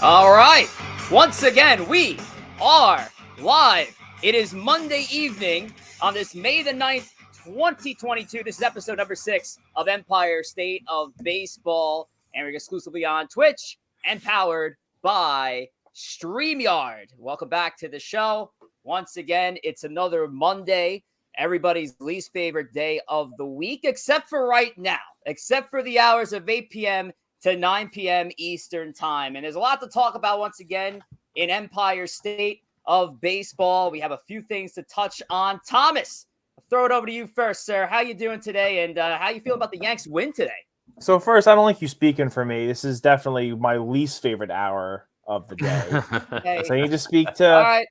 All right. Once again, we are live. It is Monday evening on this May the 9th, 2022. This is episode number 6 of Empire State of Baseball, and we're exclusively on Twitch and powered by StreamYard. Welcome back to the show. Once again, it's another Monday, everybody's least favorite day of the week, except for right now, except for the hours of 8 p.m. to 9 p.m. Eastern time. And there's a lot to talk about once again in Empire State of Baseball. We have a few things to touch on. Thomas, I'll throw it over to you first, sir. How you doing today, and how you feel about the Yanks win today? So first, I don't like you speaking for me. This is definitely my least favorite hour of the day. Hey. So you need to speak to All right.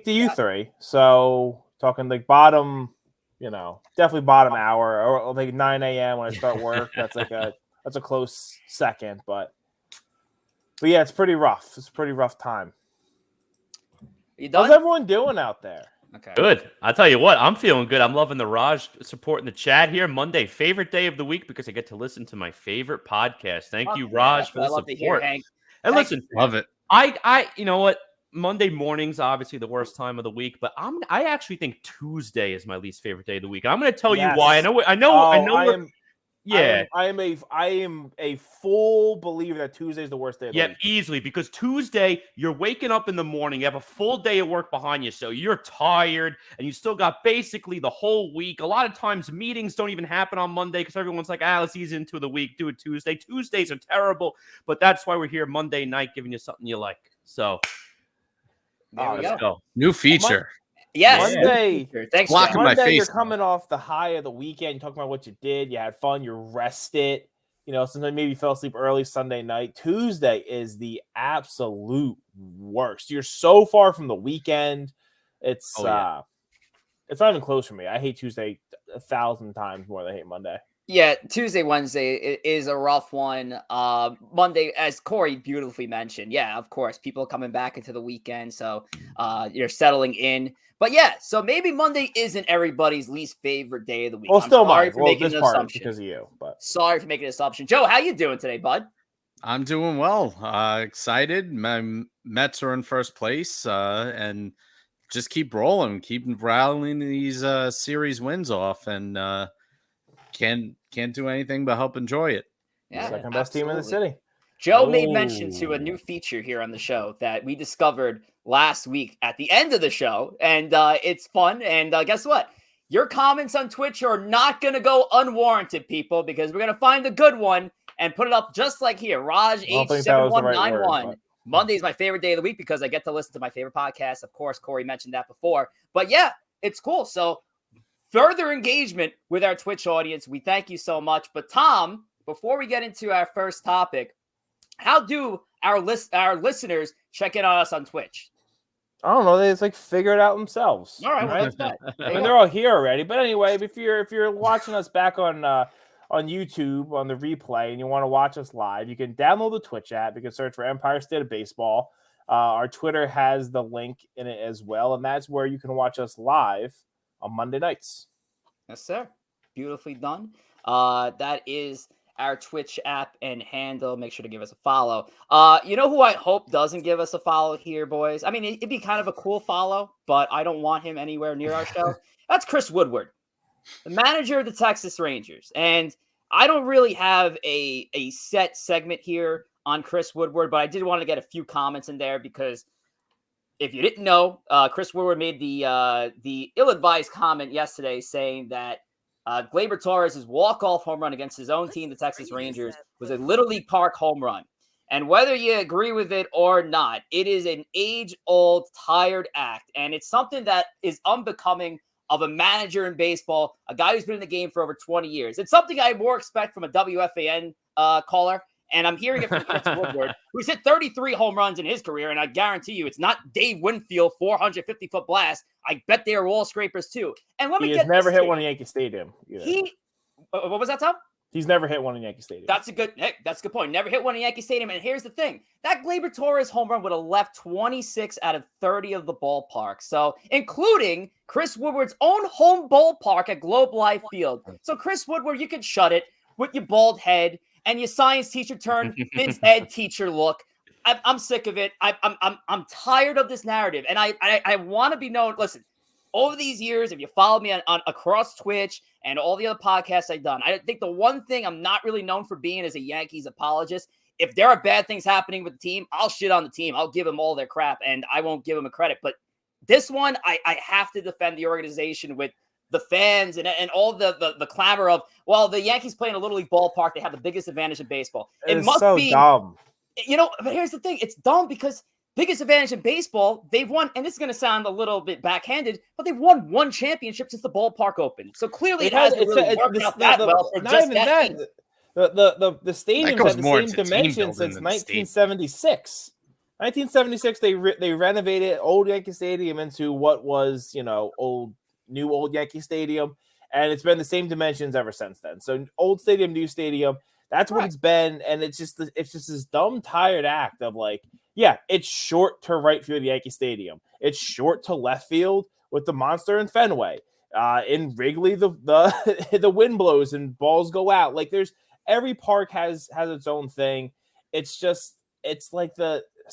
you three. So talking like bottom, definitely bottom hour, or like 9 a.m. when I start work. That's a close second, but yeah, it's pretty rough. It's a pretty rough time. You done? How's everyone doing out there? Okay. Good. I'll tell you what, I'm feeling good. I'm loving the Raj support in the chat here. Monday, favorite day of the week because I get to listen to my favorite podcast. Thank you, Raj, for the support. To hear, Hank. And listen, love it. I you know what? Monday morning's obviously the worst time of the week, but I actually think Tuesday is my least favorite day of the week. I'm going to tell you why. I am a full believer that Tuesday is the worst day of the week. Easily, because Tuesday, you're waking up in the morning, you have a full day of work behind you, so you're tired, and you still got basically the whole week. A lot of times, meetings don't even happen on Monday because everyone's like, let's ease into the week, do it Tuesday. Tuesdays are terrible, but that's why we're here Monday night giving you something you like. So, let's go. New feature. Yes. Monday. Thanks, Blocking my face. You're coming off the high of the weekend. You're talking about what you did. You had fun. You're rested. Sometimes maybe you fell asleep early Sunday night. Tuesday is the absolute worst. You're so far from the weekend. It's not even close for me. I hate Tuesday 1,000 times more than I hate Monday. Yeah, Tuesday, Wednesday is a rough one. Monday, as Corey beautifully mentioned, of course, people coming back into the weekend, so you're settling in. But so maybe Monday isn't everybody's least favorite day of the week. Well, still sorry mine. for making an assumption because of you. But sorry for making an assumption. Joe, how you doing today, bud? I'm doing well. Excited. My Mets are in first place, and just keep rolling, keep rattling these series wins off, and can't do anything but help enjoy it. Yeah, second best team in the city. Joe made mention to a new feature here on the show that we discovered last week at the end of the show, and it's fun. And guess what? Your comments on Twitch are not going to go unwarranted, people, because we're going to find a good one and put it up just like here. Raj H7191. Monday is my favorite day of the week because I get to listen to my favorite podcast. Of course, Corey mentioned that before. But it's cool. So further engagement with our Twitch audience. We thank you so much. But Tom, before we get into our first topic, how do our listeners check in on us on Twitch? I don't know. They just figure it out themselves. All right, well, that's that. They're all here already. But anyway, if you're watching us back on YouTube on the replay and you want to watch us live, you can download the Twitch app. You can search for Empire State of Baseball. Our Twitter has the link in it as well, and that's where you can watch us live on Monday nights. Yes, sir. Beautifully done. That is our Twitch app and handle. Make sure to give us a follow. You know who I hope doesn't give us a follow here, boys? I mean, it'd be kind of a cool follow, but I don't want him anywhere near our show. That's Chris Woodward, the manager of the Texas Rangers. And I don't really have a set segment here on Chris Woodward, but I did want to get a few comments in there because if you didn't know, Chris Woodward made the ill-advised comment yesterday saying that Gleyber Torres' walk-off home run against his own team, the Texas Rangers, was a Little League Park home run. And whether you agree with it or not, it is an age-old, tired act. And it's something that is unbecoming of a manager in baseball, a guy who's been in the game for over 20 years. It's something I more expect from a WFAN caller. And I'm hearing it from Chris Woodward, who's hit 33 home runs in his career. And I guarantee you, it's not Dave Winfield, 450-foot blast. I bet they are wall scrapers, too. And let me He has never hit one in Yankee Stadium. What was that, Tom? He's never hit one in Yankee Stadium. That's a good point. Never hit one in Yankee Stadium. And here's the thing. That Gleyber Torres home run would have left 26 out of 30 of the ballpark. So, including Chris Woodward's own home ballpark at Globe Life Field. So, Chris Woodward, you can shut it with your bald head and your science teacher turned Vince Ed teacher look. I'm sick of it. I'm tired of this narrative, and I want to be known. Listen, over these years, if you follow me on across Twitch and all the other podcasts I've done, I think the one thing I'm not really known for being is a Yankees apologist. If there are bad things happening with the team, I'll shit on the team. I'll give them all their crap, and I won't give them a credit. But this one, I have to defend the organization with the fans and all the clamor of, well, the Yankees play in a Little League ballpark. They have the biggest advantage in baseball. It must so be dumb. But here's the thing. It's dumb because biggest advantage in baseball, they've won, and this is going to sound a little bit backhanded, but they've won one championship since the ballpark opened. So clearly it hasn't really worked out that well for just that team. The stadium's had the same dimension since 1976. 1976, they renovated old Yankee Stadium into what was, old Yankee Stadium, and it's been the same dimensions ever since then. So old stadium, new stadium, that's what it's been, and it's just this dumb, tired act of like, yeah, it's short to right field Yankee Stadium, it's short to left field with the monster in Fenway. In Wrigley, the wind blows and balls go out. Like every park has its own thing. It's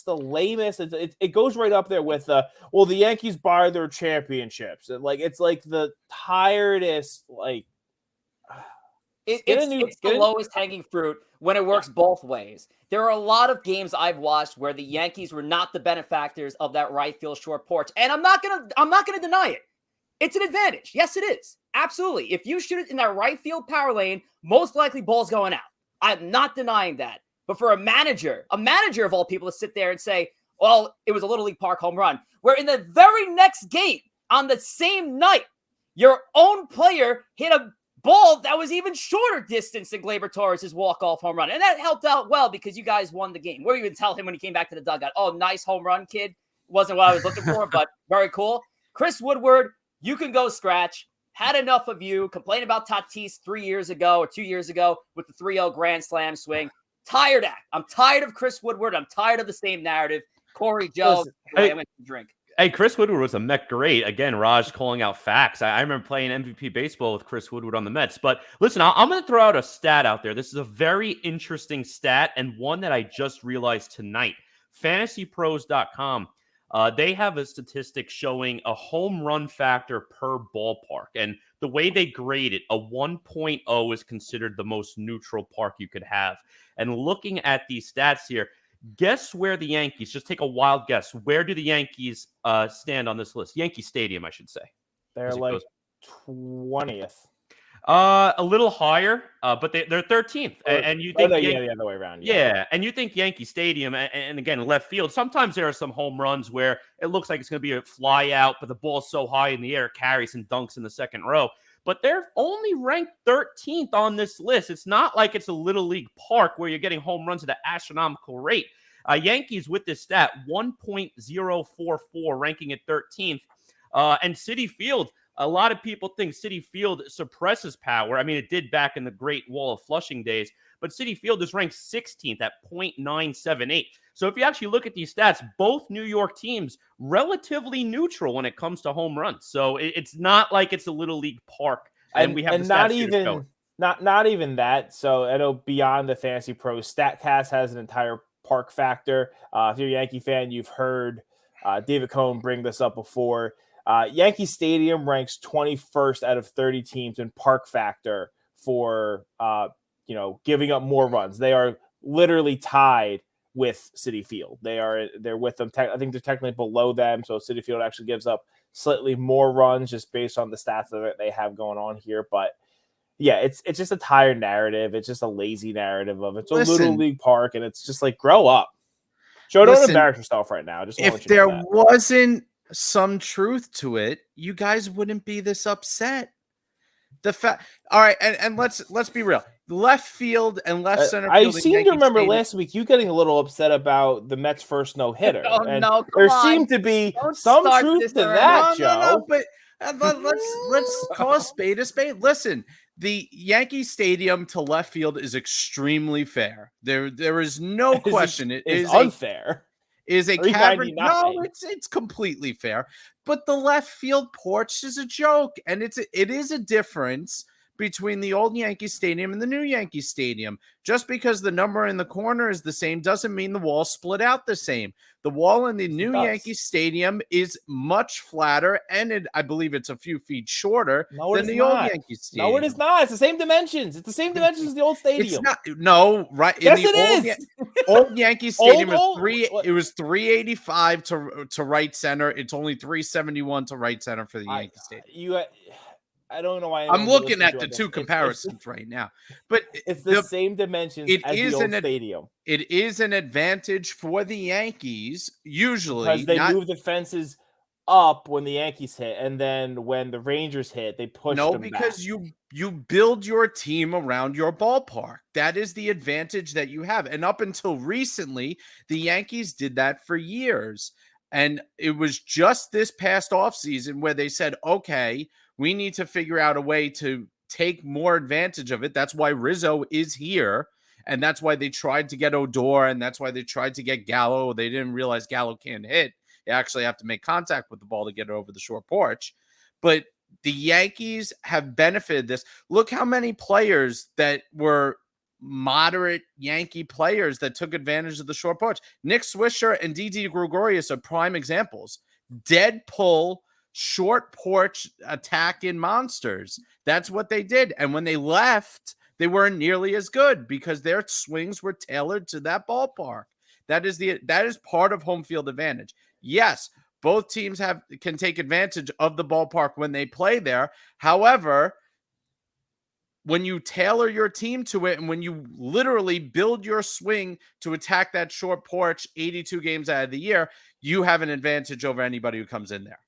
the lamest. It goes right up there with the Yankees buy their championships. It's like the tiredest. Like it's the lowest hanging fruit when it works both ways. There are a lot of games I've watched where the Yankees were not the benefactors of that right field short porch, and I'm not gonna deny it. It's an advantage. Yes, it is. Absolutely. If you shoot it in that right field power lane, most likely ball's going out. I'm not denying that. But for a manager of all people to sit there and say, well, it was a Little League Park home run, where in the very next game on the same night, your own player hit a ball that was even shorter distance than Gleyber Torres' walk-off home run. And that helped out well because you guys won the game. Where you would tell him when he came back to the dugout, oh, nice home run, kid. Wasn't what I was looking for, but very cool. Chris Woodward, you can go scratch. Had enough of you. Complain about Tatis 3 years ago or 2 years ago with the 3-0 grand slam swing. Tired act. I'm tired of Chris Woodward. I'm tired of the same narrative. Corey, Joe, I went to drink. Hey, Chris Woodward was a Met great. Again, Raj calling out facts. I remember playing MVP baseball with Chris Woodward on the Mets. But listen, I'm going to throw out a stat out there. This is a very interesting stat and one that I just realized tonight. FantasyPros.com. They have a statistic showing a home run factor per ballpark. And the way they grade it, a 1.0 is considered the most neutral park you could have. And looking at these stats here, guess where the Yankees, just take a wild guess, where do the Yankees stand on this list? Yankee Stadium, I should say. They're like 20th. A little higher, but they're 13th. And you think the other way around. Yeah, and you think Yankee Stadium, and again, left field, sometimes there are some home runs where it looks like it's going to be a fly out, but the ball's so high in the air, it carries and dunks in the second row. But they're only ranked 13th on this list. It's not like it's a Little League park where you're getting home runs at an astronomical rate. Yankees with this stat, 1.044, ranking at 13th. And Citi Field, a lot of people think Citi Field suppresses power. I mean, it did back in the Great Wall of Flushing days, but Citi Field is ranked 16th at 0.978. So if you actually look at these stats, both New York teams relatively neutral when it comes to home runs. So it's not like it's a Little League park, and we have the not stats even not even that. So I know beyond the Fantasy Pros, StatCast has an entire park factor. If you're a Yankee fan, you've heard David Cohn bring this up before. Yankee Stadium ranks 21st out of 30 teams in park factor for giving up more runs. They are literally tied with Citi Field. They're with them. I think they're technically below them. So Citi Field actually gives up slightly more runs just based on the stats that they have going on here. But yeah, it's just a tired narrative. It's just a lazy narrative of it's a Little League park, and it's just like, grow up. Joe, don't embarrass yourself right now. Just if there wasn't some truth to it, you guys wouldn't be this upset. All right, and let's be real. Left field and left center field. I seem to remember last week you getting a little upset about the Mets' first no-hitter. There seemed to be some truth to that, Joe. No, but let's call a spade a spade. Listen, the Yankee Stadium to left field is extremely fair. There is no question. It is unfair. Is a cavern? No, it's completely fair. But the left field porch is a joke, and it is a difference between the old Yankee Stadium and the new Yankee Stadium. Just because the number in the corner is the same doesn't mean the wall split out the same. The wall in the new Yankee Stadium is much flatter, and I believe it's a few feet shorter than the old Yankee Stadium. No, it is not. It's the same dimensions. It's the same dimensions as the old stadium. It's not. No, right. Yes, in the it is. Old Yankee Stadium It was 385 to right center. It's only 371 to right center for the Yankee Stadium. I don't know why I'm looking at the two comparisons right now, but it's the same dimensions as the old stadium. It is an advantage for the Yankees usually because they move the fences up when the Yankees hit, and then when the Rangers hit, they push them because back. you build your team around your ballpark. That is the advantage that you have, and up until recently, the Yankees did that for years. And it was just this past offseason where they said, okay, we need to figure out a way to take more advantage of it. That's why Rizzo is here. And that's why they tried to get Odor. And that's why they tried to get Gallo. They didn't realize Gallo can't hit. You actually have to make contact with the ball to get it over the short porch. But the Yankees have benefited this. Look how many players that were moderate Yankee players that took advantage of the short porch. Nick Swisher and Didi Gregorius are prime examples. Dead pull, short porch attack in monsters. That's what they did. And when they left, they weren't nearly as good because their swings were tailored to that ballpark. That is part of home field advantage. Yes, both teams can take advantage of the ballpark when they play there. However, when you tailor your team to it and when you literally build your swing to attack that short porch 82 games out of the year, you have an advantage over anybody who comes in there.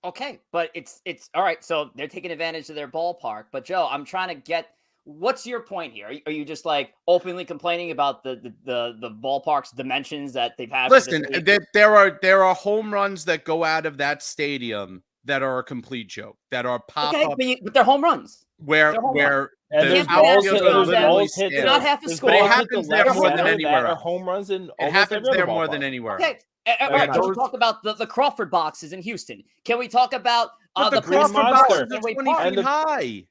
Okay, but it's all right. So they're taking advantage of their ballpark. But Joe, I'm trying to get, what's your point here? Are you just like openly complaining about the ballpark's dimensions that they've had? Listen, there are home runs that go out of that stadium that are a complete joke, that are pop up. But they're home runs. Where the balls hit not have to score. But it happens there more than anywhere else. Home runs in it happens there more than anywhere. Okay. All right, can we talk about the Crawford boxes in Houston? Can we talk about the Crawford boxes are 20 feet high?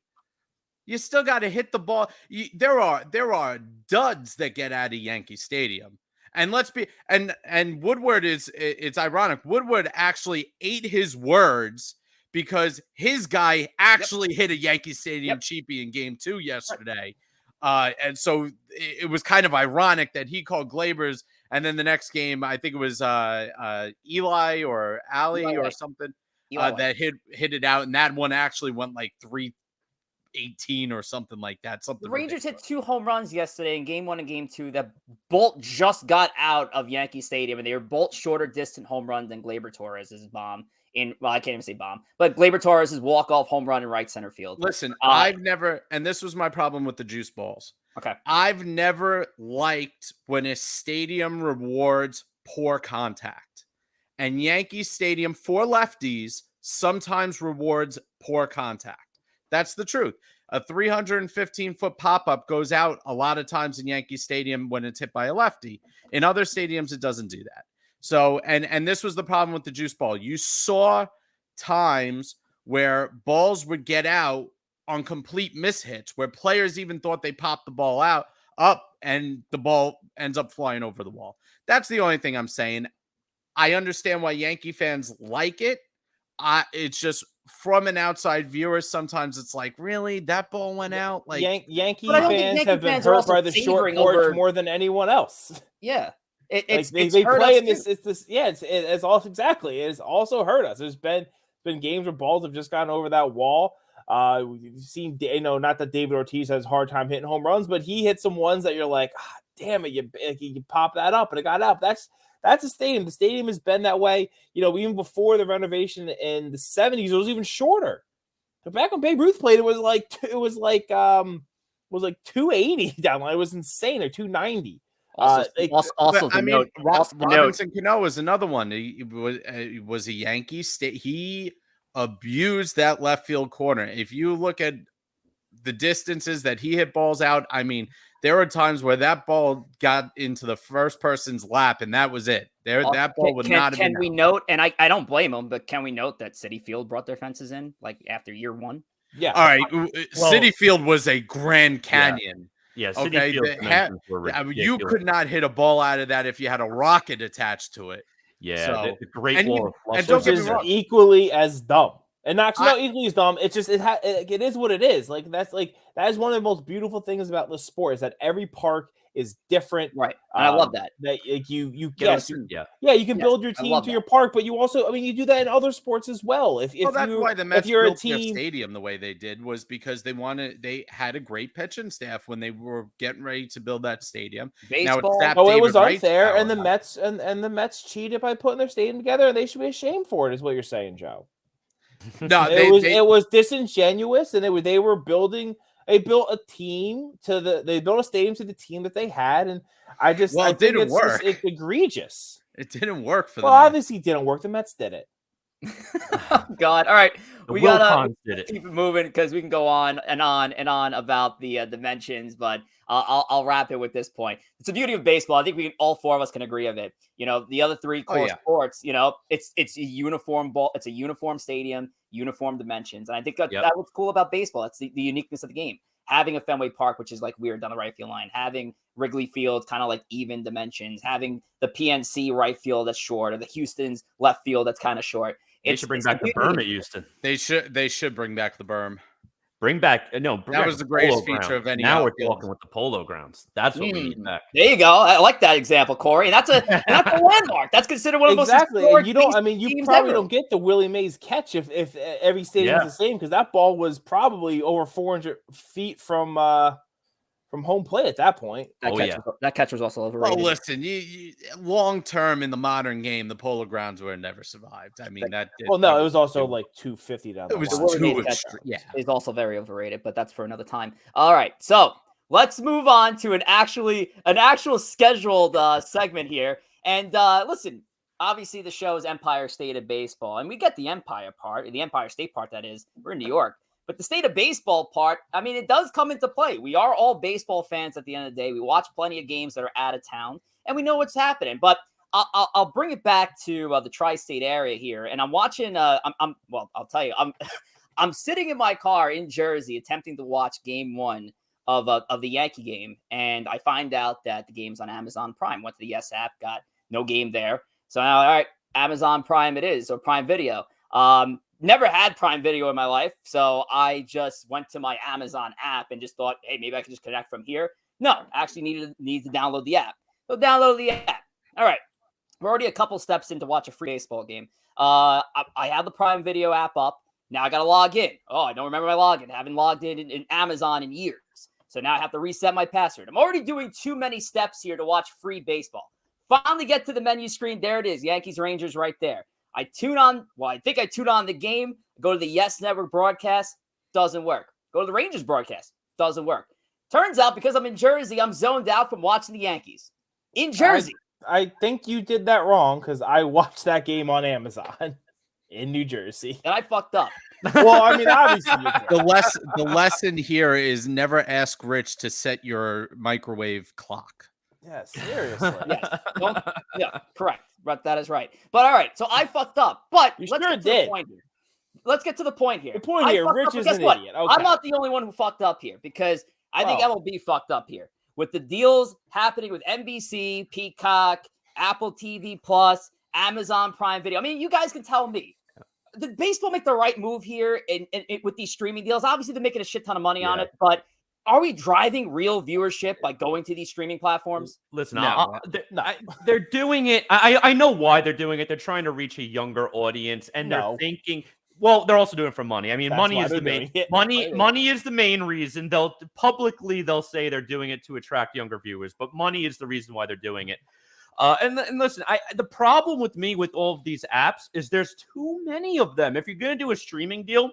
You still got to hit the ball. There are duds that get out of Yankee Stadium. And let's be and Woodward it's ironic. Woodward actually ate his words because his guy actually hit a Yankee Stadium cheapie in game 2 yesterday. And so it was kind of ironic that he called Glaber's, and then the next game, I think it was Eli or Ali or something that hit it out, and that one actually went like 318 or something like that. The Rangers hit 2 home runs yesterday in game 1 and game 2 that both just got out of Yankee Stadium, and they were both shorter distant home runs than Gleyber Torres' bomb. I can't even say bomb, but Gleyber Torres' walk-off home run in right center field. Listen, I've never, and this was my problem with the juice balls. Okay. I've never liked when a stadium rewards poor contact. And Yankee Stadium for lefties sometimes rewards poor contact. That's the truth. A 315-foot pop-up goes out a lot of times in Yankee Stadium when it's hit by a lefty. In other stadiums, it doesn't do that. So, and this was the problem with the juice ball. You saw times where balls would get out on complete mishits, where players even thought they popped the ball up, and the ball ends up flying over the wall. That's the only thing I'm saying. I understand why Yankee fans like it. It's just from an outside viewer, sometimes it's like, really, that ball went out? Like Yankee fans have been hurt by the short porch more than anyone else. Yeah. They play in this. It's also exactly. It's also hurt us. There's been games where balls have just gone over that wall. We've seen, not that David Ortiz has a hard time hitting home runs, but he hit some ones that you're like, damn it, you pop that up and it got out. That's a stadium. The stadium has been that way. Even before the renovation in the 70s, it was even shorter. But back when Babe Ruth played, it was like 280 down line. It was insane, or 290. Robinson Cano was another one. He was a Yankee state. He abused that left field corner. If you look at the distances that he hit balls out, I mean, there were times where that ball got into the first person's lap, and that was it. That ball would not have been. Can we note, and I don't blame them, but can we note that Citi Field brought their fences in like after year 1? Yeah. All right. Well, City Field was a Grand Canyon. Yeah, City Okay. Field dimensions were I mean, you ridiculous. could not hit a ball out of that if you had a rocket attached to it. Yeah, So, the Great and Wall of and Flush don't Which get me is wrong. equally as dumb. And not I- equally as dumb. It's just it is what it is. Like that is one of the most beautiful things about the sport is that every park is different. Right. And I love that. That like you get Yes. you Yeah. you can Yes, build your I team love to that. your park, but you also you do that in other sports as well. If Well, that's why the Mets you're a built their team, stadium the way they did was because they had a great pitching staff when they were getting ready to build that stadium. Now it's Baseball. sapped it David was Wright's unfair, and the power. Mets and the Mets cheated by putting their stadium together, and they should be ashamed for it. Is what you're saying, Joe? No, It was disingenuous, and they were building. They built a team they built a stadium to the team that they had, and I think didn't work. It's egregious. It didn't work for Well, them. obviously, it didn't work. The Mets did it. Oh, God. All right. The We gotta Wilcons did it. keep it moving because we can go on and on and on about the dimensions, but I'll wrap it with this point. It's the beauty of baseball. I think all four of us can agree of it. The other three core sports, it's a uniform ball. It's a uniform stadium, uniform dimensions. And I think that's what's cool about baseball. It's the uniqueness of the game. Having a Fenway Park, which is like weird down the right field line, having Wrigley Field, kind of like even dimensions, having the PNC right field that's short, or the Houston's left field that's kind of short. They should bring back the berm at Houston. They should bring back the berm. Bring back that was the greatest feature of any. Now we're outfield. talking with the polo grounds. That's what we need back. There you go. I like that example, Corey. And that's a landmark. That's considered one of the most And you don't. historic You teams probably ever. don't get the Willie Mays catch if every stadium is the same, because that ball was probably over 400 feet from home plate at that point. That catch was also overrated. Well, listen, you long term in the modern game, the polo grounds would have never survived. I mean, it was also like 250 down. It was line. too extreme. Is also very overrated, but that's for another time. All right, so let's move on to an actual scheduled segment here. And listen, obviously the show is Empire State of Baseball, and we get the Empire part, the Empire State part. That is, we're in New York. But the state of baseball part, I mean, it does come into play. We are all baseball fans at the end of the day. We watch plenty of games that are out of town, and we know what's happening. But I'll bring it back to the tri-state area here, and I'm watching. I'll tell you, I'm sitting in my car in Jersey, attempting to watch Game 1 of the Yankee game, and I find out that the game's on Amazon Prime. Went to the Yes app, got no game there. So now, all right, Amazon Prime it is, or Prime Video. Never had Prime Video in my life, so I just went to my Amazon app and just thought, hey, maybe I can just connect from here. No, actually need to download the app. So download the app. All right, we're already a couple steps in to watch a free baseball game. I have the Prime Video app up. Now I got to log in. Oh, I don't remember my login. I haven't logged in Amazon in years. So now I have to reset my password. I'm already doing too many steps here to watch free baseball. Finally get to the menu screen. There it is. Yankees Rangers right there. I tune on the game, go to the Yes Network broadcast, doesn't work. Go to the Rangers broadcast, doesn't work. Turns out because I'm in Jersey, I'm zoned out from watching the Yankees. In Jersey. I think you did that wrong because I watched that game on Amazon in New Jersey. And I fucked up. Well, I mean, obviously. The lesson here is never ask Rich to set your microwave clock. Yeah, seriously. Yes. Yeah, correct. But that is right. But all right, so I fucked up. But let's get to the point here. Let's get to the point here. The point here, Rich is an idiot. Okay. I'm not the only one who fucked up here because I think MLB fucked up here. With the deals happening with NBC, Peacock, Apple TV Plus, Amazon Prime Video. I mean, you guys can tell me. Did baseball make the right move here and with these streaming deals? Obviously, they're making a shit ton of money on it, but are we driving real viewership by going to these streaming platforms? Listen, No. they're doing it. I know why they're doing it. They're trying to reach a younger audience, and they're thinking. Well, they're also doing it for money. I mean, money is the main money is the main reason. They'll say they're doing it to attract younger viewers, but money is the reason why they're doing it. And listen, the problem with me with all of these apps is there's too many of them. If you're going to do a streaming deal,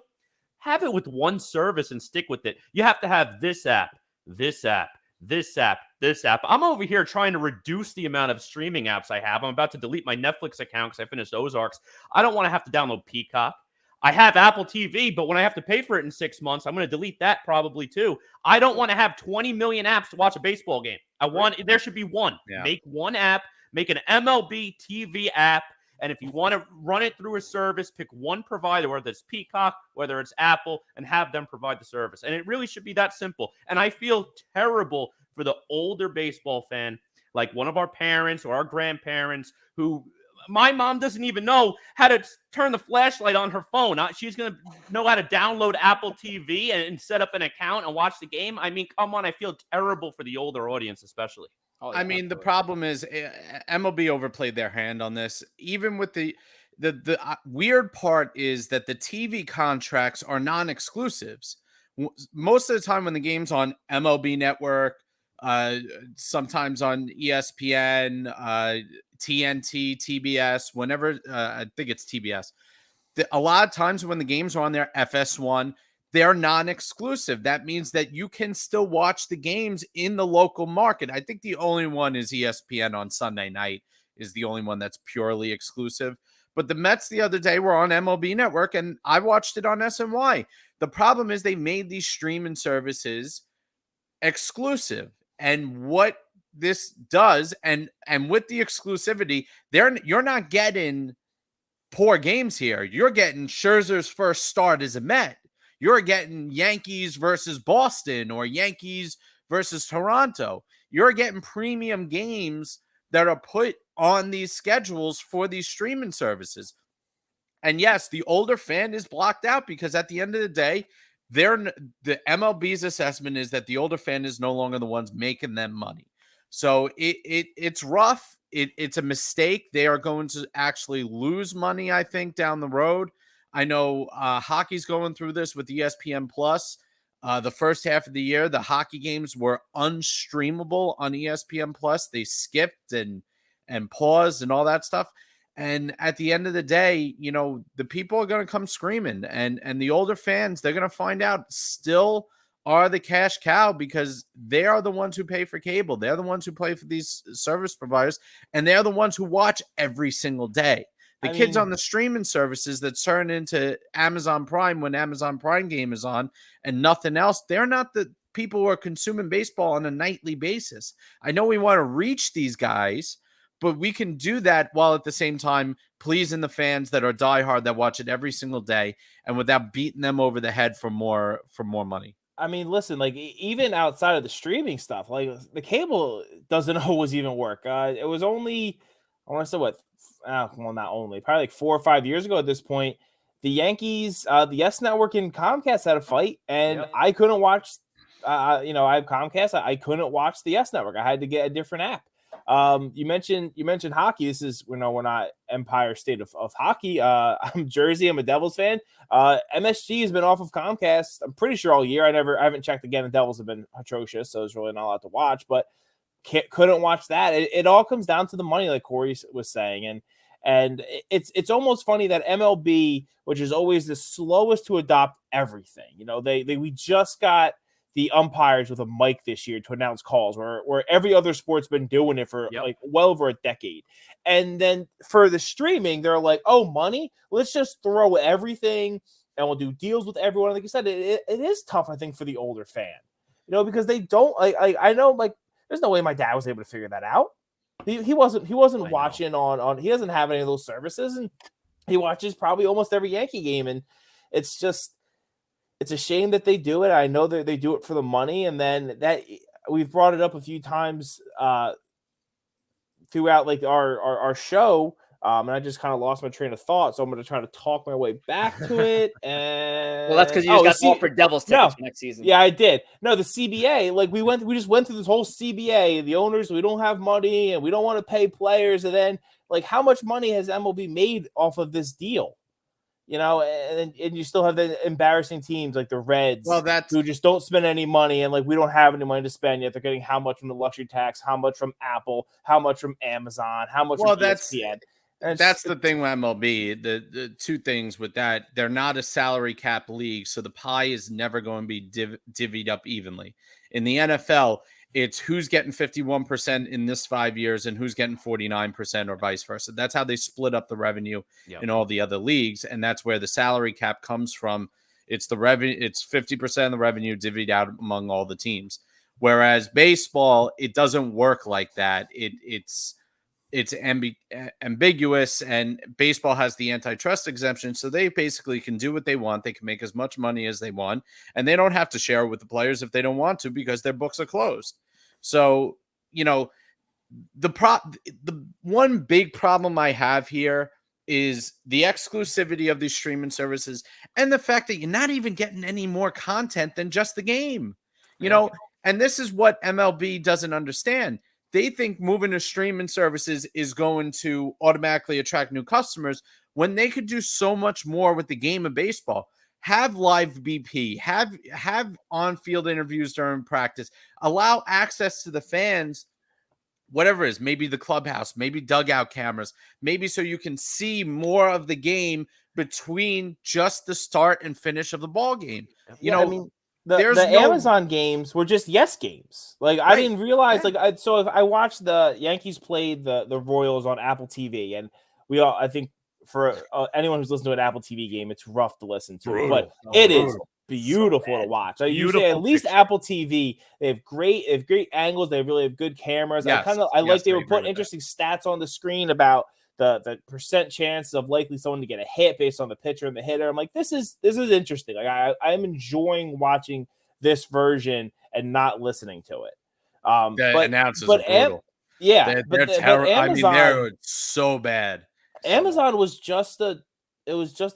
have it with one service and stick with it. You have to have this app, this app, this app, this app. I'm over here trying to reduce the amount of streaming apps I have. I'm about to delete my Netflix account because I finished Ozarks. I don't want to have to download Peacock. I have Apple TV, but when I have to pay for it in 6 months, I'm going to delete that probably too. I don't want to have 20 million apps to watch a baseball game. There should be one. Yeah. Make one app, make an MLB TV app, And if you want to run it through a service, pick one provider, whether it's Peacock, whether it's Apple, and have them provide the service. And it really should be that simple. And I feel terrible for the older baseball fan, like one of our parents or our grandparents, who my mom doesn't even know how to turn the flashlight on her phone. She's going to know how to download Apple TV and set up an account and watch the game. I mean, come on. I feel terrible for the older audience, especially. Oh, yeah, I mean, the problem is MLB overplayed their hand on this. Even with the weird part is that the TV contracts are non-exclusives. Most of the time when the game's on MLB Network, sometimes on ESPN, TNT, TBS, whenever, I think it's TBS. A lot of times when the games are on there, FS1, they're non-exclusive. That means that you can still watch the games in the local market. I think the only one is ESPN on Sunday night is the only one that's purely exclusive. But the Mets the other day were on MLB Network, and I watched it on SNY. The problem is they made these streaming services exclusive. And what this does, and with the exclusivity, you're not getting poor games here. You're getting Scherzer's first start as a Met. You're getting Yankees versus Boston or Yankees versus Toronto. You're getting premium games that are put on these schedules for these streaming services. And yes, the older fan is blocked out because at the end of the day, the MLB's assessment is that the older fan is no longer the ones making them money. So it's rough. It's a mistake. They are going to actually lose money, I think, down the road. I know hockey's going through this with ESPN Plus. The first half of the year, the hockey games were unstreamable on ESPN Plus. They skipped and paused and all that stuff. And at the end of the day, you know, the people are going to come screaming, and the older fans, they're going to find out still are the cash cow because they are the ones who pay for cable. They're the ones who pay for these service providers, and they're the ones who watch every single day. The kids on the streaming services that turn into Amazon Prime when Amazon Prime game is on and nothing else, they're not the people who are consuming baseball on a nightly basis. I know we want to reach these guys, but we can do that while at the same time pleasing the fans that are diehard that watch it every single day and without beating them over the head for more money. I mean, listen, like even outside of the streaming stuff, like the cable doesn't always even work. It was only, I want to say well, not only, probably like 4 or 5 years ago at this point, the Yankees, the Yes Network and Comcast had a fight, and I couldn't watch, I have Comcast. I couldn't watch the Yes Network. I had to get a different app. You mentioned hockey. This is, we're not Empire State of hockey. I'm Jersey. I'm a Devils fan. MSG has been off of Comcast, I'm pretty sure all year. I haven't checked again. The Devils have been atrocious, so there's really not a lot to watch, but couldn't watch that. It all comes down to the money, like Corey was saying. And it's almost funny that MLB, which is always the slowest to adopt everything, we just got the umpires with a mic this year to announce calls, where every other sport's been doing it for like well over a decade. And then for the streaming, they're like, oh, money, let's just throw everything and we'll do deals with everyone. Like you said, it is tough, I think, for the older fan, because they don't I know, like, there's no way my dad was able to figure that out. He wasn't watching on, he doesn't have any of those services, and he watches probably almost every Yankee game. And it's a shame that they do it. I know that they do it for the money. And then that we've brought it up a few times throughout like our show. And I just kind of lost my train of thought. So I'm going to try to talk my way back to it. And well, that's because you just got offered Devils tickets for next season. Yeah, I did. No, the CBA, like we just went through this whole CBA. The owners, we don't have money and we don't want to pay players. And then, like, how much money has MLB made off of this deal? And you still have the embarrassing teams like the Reds, who just don't spend any money, and like we don't have any money to spend yet. They're getting how much from the luxury tax, how much from Apple, how much from Amazon, how much from ESPN. That's the thing with MLB. The two things with that, they're not a salary cap league, so the pie is never going to be divvied up evenly. In the NFL, it's who's getting 51% in this 5 years and who's getting 49% or vice versa. That's how they split up the revenue in all the other leagues. And that's where the salary cap comes from. It's the revenue. It's 50% of the revenue divvied out among all the teams. Whereas baseball, it doesn't work like that. It's it's ambiguous, and baseball has the antitrust exemption, so they basically can do what they want. They can make as much money as they want, and they don't have to share it with the players if they don't want to because their books are closed. So, the one big problem I have here is the exclusivity of these streaming services and the fact that you're not even getting any more content than just the game. And this is what MLB doesn't understand. They think moving to streaming services is going to automatically attract new customers when they could do so much more with the game of baseball. Have live BP, have on-field interviews during practice, allow access to the fans, whatever it is, maybe the clubhouse, maybe dugout cameras, maybe so you can see more of the game between just the start and finish of the ball game. The Amazon games were just yes games. Like, I didn't realize, so if I watched the Yankees played the Royals on Apple TV, and I think for anyone who's listened to an Apple TV game, it's rough to listen to, but it is beautiful to watch. Like, you say, at least Apple TV, they have great angles. They really have good cameras. Yes. I like they were putting interesting stats on the screen about the percent chance of likely someone to get a hit based on the pitcher and the hitter. I'm like, this is interesting. Like, I'm enjoying watching this version and not listening to it. The announcers are brutal. They're terrible. Amazon, they're so bad. Amazon was just a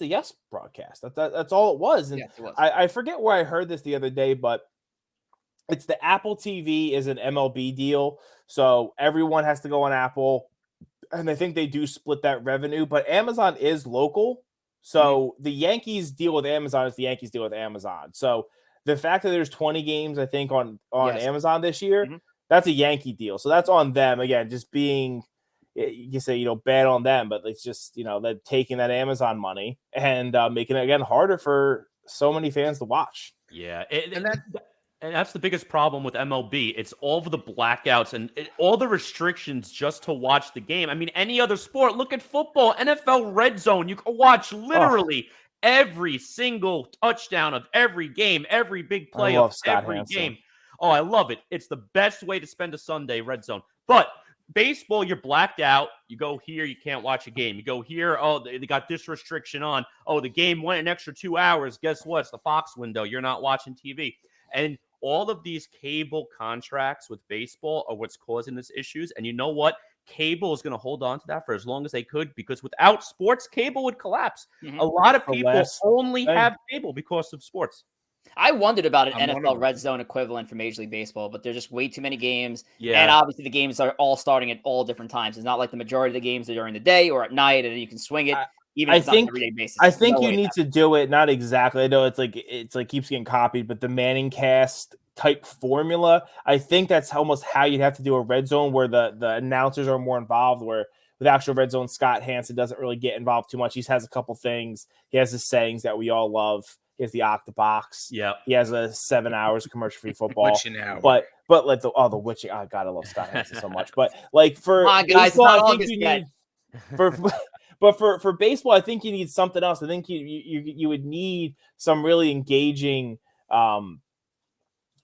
yes broadcast. That's all it was. And yes, it was. I forget where I heard this the other day, but it's the Apple TV is an MLB deal, so everyone has to go on Apple. And I think they do split that revenue, but Amazon is local. So the Yankees deal with Amazon as the Yankees deal with Amazon. So the fact that there's 20 games, I think, on Amazon this year, that's a Yankee deal. So that's on them. Again, just being, you say, bad on them, but it's just, they're taking that Amazon money and making it, again, harder for so many fans to watch. Yeah. And that's the biggest problem with MLB. It's all of the blackouts and all the restrictions just to watch the game. I mean, any other sport, look at football, NFL Red Zone. You can watch literally every single touchdown of every game, every big play of every game. Oh, I love it. It's the best way to spend a Sunday, Red Zone. But baseball, you're blacked out. You go here, you can't watch a game. You go here, they got this restriction on. Oh, the game went an extra 2 hours. Guess what? It's the Fox window. You're not watching TV. And all of these cable contracts with baseball are what's causing these issues. And you know what? Cable is going to hold on to that for as long as they could, because without sports, cable would collapse. A lot of people only have cable because of sports. I wondered about an NFL Red Zone equivalent for Major League Baseball, but there's just way too many games. Yeah. And obviously the games are all starting at all different times. It's not like the majority of the games are during the day or at night, and you can swing it. Even if it's on an everyday basis. I think you need to do it, not exactly. I know it's like keeps getting copied, but the Manning cast type formula, I think that's almost how you'd have to do a Red Zone, where the announcers are more involved, where with actual Red Zone, Scott Hansen doesn't really get involved too much. He has a couple things. He has his sayings that we all love. He has the Octobox. Yeah. He has a 7 hours of commercial-free football. Witching hour. But like the witching. Oh God, I love Scott Hansen so much. But like for baseball, I think you need But for baseball, I think you need something else. I think you would need some really engaging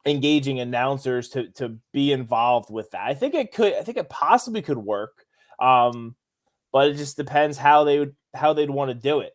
announcers to be involved with that. I think it possibly could work, but it just depends how they'd want to do it.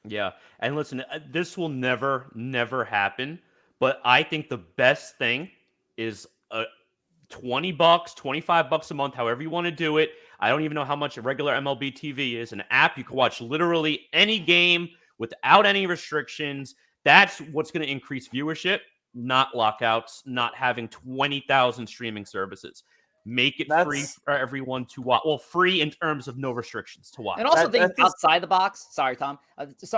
Yeah, and listen, this will never happen. But I think the best thing is $20, $25 a month, however you want to do it. I don't even know how much a regular MLB TV is. An app, you can watch literally any game without any restrictions. That's what's going to increase viewership, not lockouts, not having 20,000 streaming services. Make it free for everyone to watch. Well, free in terms of no restrictions to watch. And also think outside the box. Sorry, Tom. Just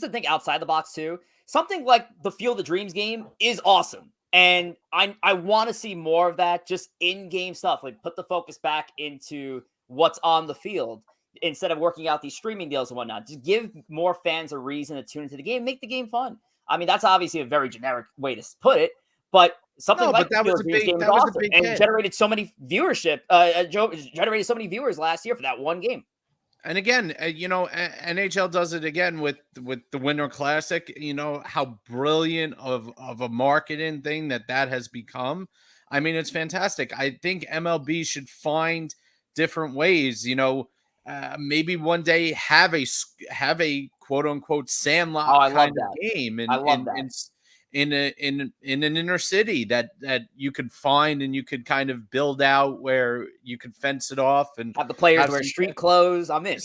to think outside the box too. Something like the Field of Dreams game is awesome. And I want to see more of that, just in-game stuff. Like, put the focus back into what's on the field instead of working out these streaming deals and whatnot. Just give more fans a reason to tune into the game, make the game fun. I mean, that's obviously a very generic way to put it, but something like that was a big game awesome, and generated so many viewership. Generated so many viewers last year for that one game. And again, NHL does it again with the Winter Classic. You know how brilliant of a marketing thing that has become. I mean, it's fantastic. I think MLB should find different ways. Maybe one day have a quote unquote Oh, Sandlot I love kind of that. game I love that. in an inner city that you could find and you could kind of build out where you could fence it off and Have the players have wear some street clothes. I'm in.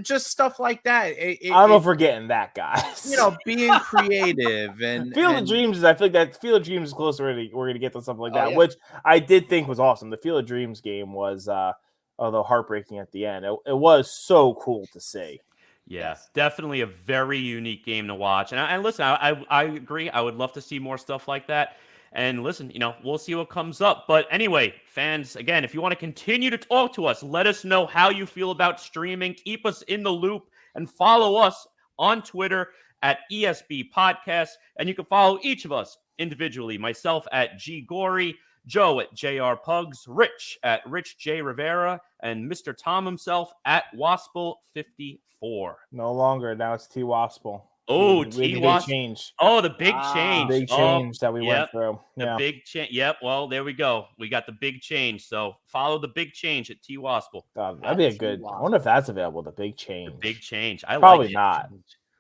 just stuff like that. I don't know if we're getting that, guys. Being creative and Field of Dreams I feel like that Field of Dreams is closer. We're gonna get to something like that, yeah. which I did think was awesome. The Field of Dreams game was, although heartbreaking at the end, it was so cool to see. Yeah, Yes. definitely a very unique game to watch. And listen, I agree. I would love to see more stuff like that. And listen, we'll see what comes up. But anyway, fans, again, if you want to continue to talk to us, let us know how you feel about streaming. Keep us in the loop and follow us on Twitter at ESB Podcast. And you can follow each of us individually. Myself at G Gory, Joe at JR Pugs, Rich at Rich J Rivera, and Mr. Tom himself at Wospil 54. No longer. Now it's T Wospil. Oh, T Wospil. change. Oh, the big change. The big change that we went through. The big change. Yep. Well, there we go. We got the big change. So follow the big change at T Wospil. That'd be a good. I wonder if that's available. The big change. The big change. Probably like it. not.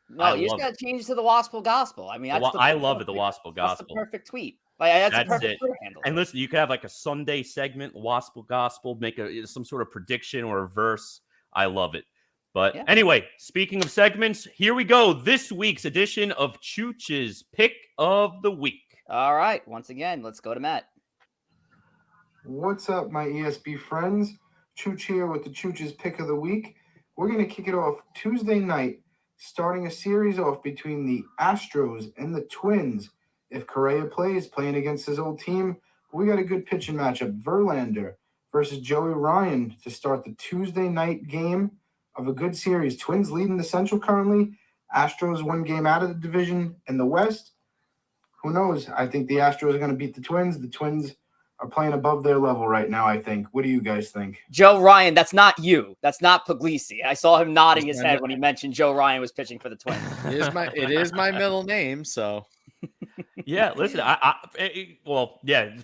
No, you just got to change to the Wospil Gospel. I mean, I love it. The Wospil Gospel. That's the perfect tweet. That's the perfect Twitter handle. And listen, you could have like a Sunday segment, Wospil Gospel, make some sort of prediction or a verse. I love it. But anyway, speaking of segments, here we go. This week's edition of Chooch's Pick of the Week. All right. Once again, let's go to Matt. What's up, my ESB friends? Chooch here with the Chooch's Pick of the Week. We're going to kick it off Tuesday night, starting a series off between the Astros and the Twins. If Correa playing against his old team, we got a good pitching matchup. Verlander versus Joey Ryan to start the Tuesday night game of a good series. Twins leading the Central currently. Astros 1 game out of the division in the West. Who knows? I think the Astros are going to beat the Twins. The Twins are playing above their level right now, I think. What do you guys think? Joe Ryan, that's not you. That's not Pugliese. I saw him nodding his head when he mentioned Joe Ryan was pitching for the Twins. It is my middle name, so. Yeah, listen,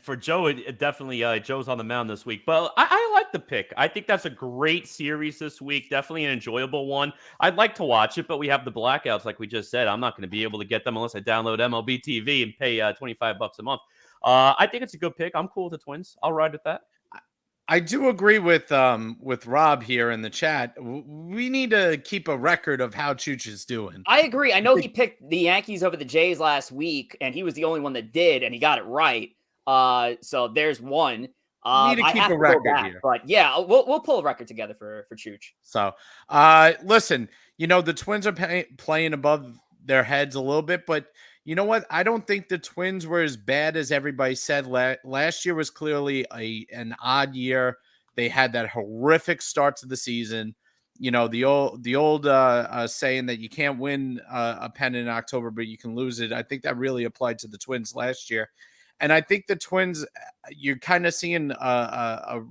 for Joe, it definitely Joe's on the mound this week. But I like the pick. I think that's a great series this week. Definitely an enjoyable one. I'd like to watch it, but we have the blackouts, like we just said. I'm not going to be able to get them unless I download MLB TV and pay $25 a month. I think it's a good pick. I'm cool with the Twins. I'll ride with that. I do agree with Rob here in the chat. We need to keep a record of how Chooch is doing. I agree. I know he picked the Yankees over the Jays last week, and he was the only one that did, and he got it right. So there's one. We need to keep a record here. But yeah, we'll pull a record together for Chooch. So, listen, the Twins are playing above their heads a little bit, but you know what? I don't think the Twins were as bad as everybody said. Last year was clearly an odd year. They had that horrific start to the season. The old saying that you can't win a pennant in October, but you can lose it. I think that really applied to the Twins last year. And I think the Twins, you're kind of seeing a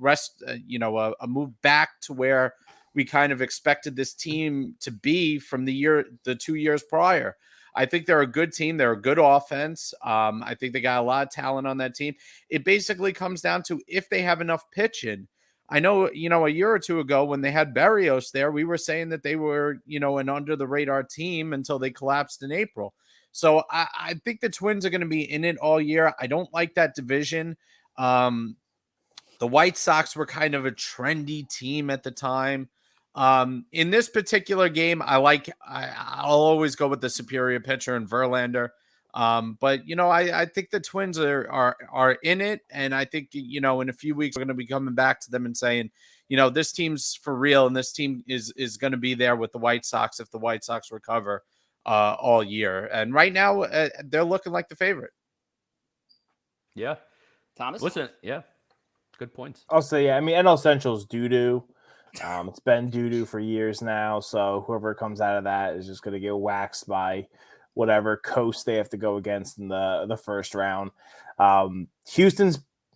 move back to where we kind of expected this team to be from the 2 years prior. I think they're a good team. They're a good offense. I think they got a lot of talent on that team. It basically comes down to if they have enough pitching. I know, a year or two ago when they had Berrios there, we were saying that they were, an under the radar team until they collapsed in April. So I think the Twins are going to be in it all year. I don't like that division. The White Sox were kind of a trendy team at the time. In this particular game, I'll always go with the superior pitcher in Verlander. But I think the Twins are in it. And I think, in a few weeks, we're going to be coming back to them and saying, this team's for real. And this team is going to be there with the White Sox if the White Sox recover all year. And right now they're looking like the favorite. Yeah. Thomas? Listen, yeah. Good points. I'll say, NL Central's doo-doo. It's been doo-doo for years now, so whoever comes out of that is just going to get waxed by whatever coast they have to go against in the first round. They're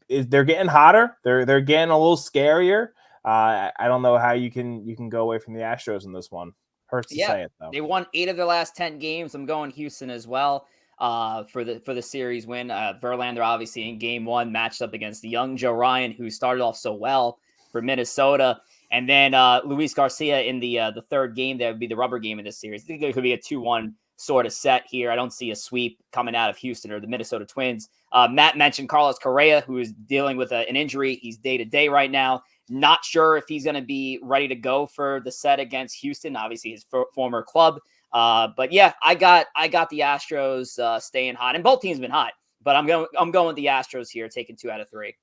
getting hotter. They're getting a little scarier. I don't know how you can go away from the Astros in this one. Hurts to say it, though. They won 8 of their last 10 games. I'm going Houston as well for the series win. Verlander, obviously, in game 1, matched up against the young Joe Ryan, who started off so well. for Minnesota. And then Luis Garcia in the third game, that would be the rubber game in this series. I think there could be a 2-1 sort of set here. I don't see a sweep coming out of Houston or the Minnesota Twins. Matt mentioned Carlos Correa, who is dealing with an injury. He's day-to-day right now. Not sure if he's going to be ready to go for the set against Houston, obviously his former club. But yeah, I got the Astros staying hot, and both teams been hot. But I'm going with the Astros here, taking 2 out of 3.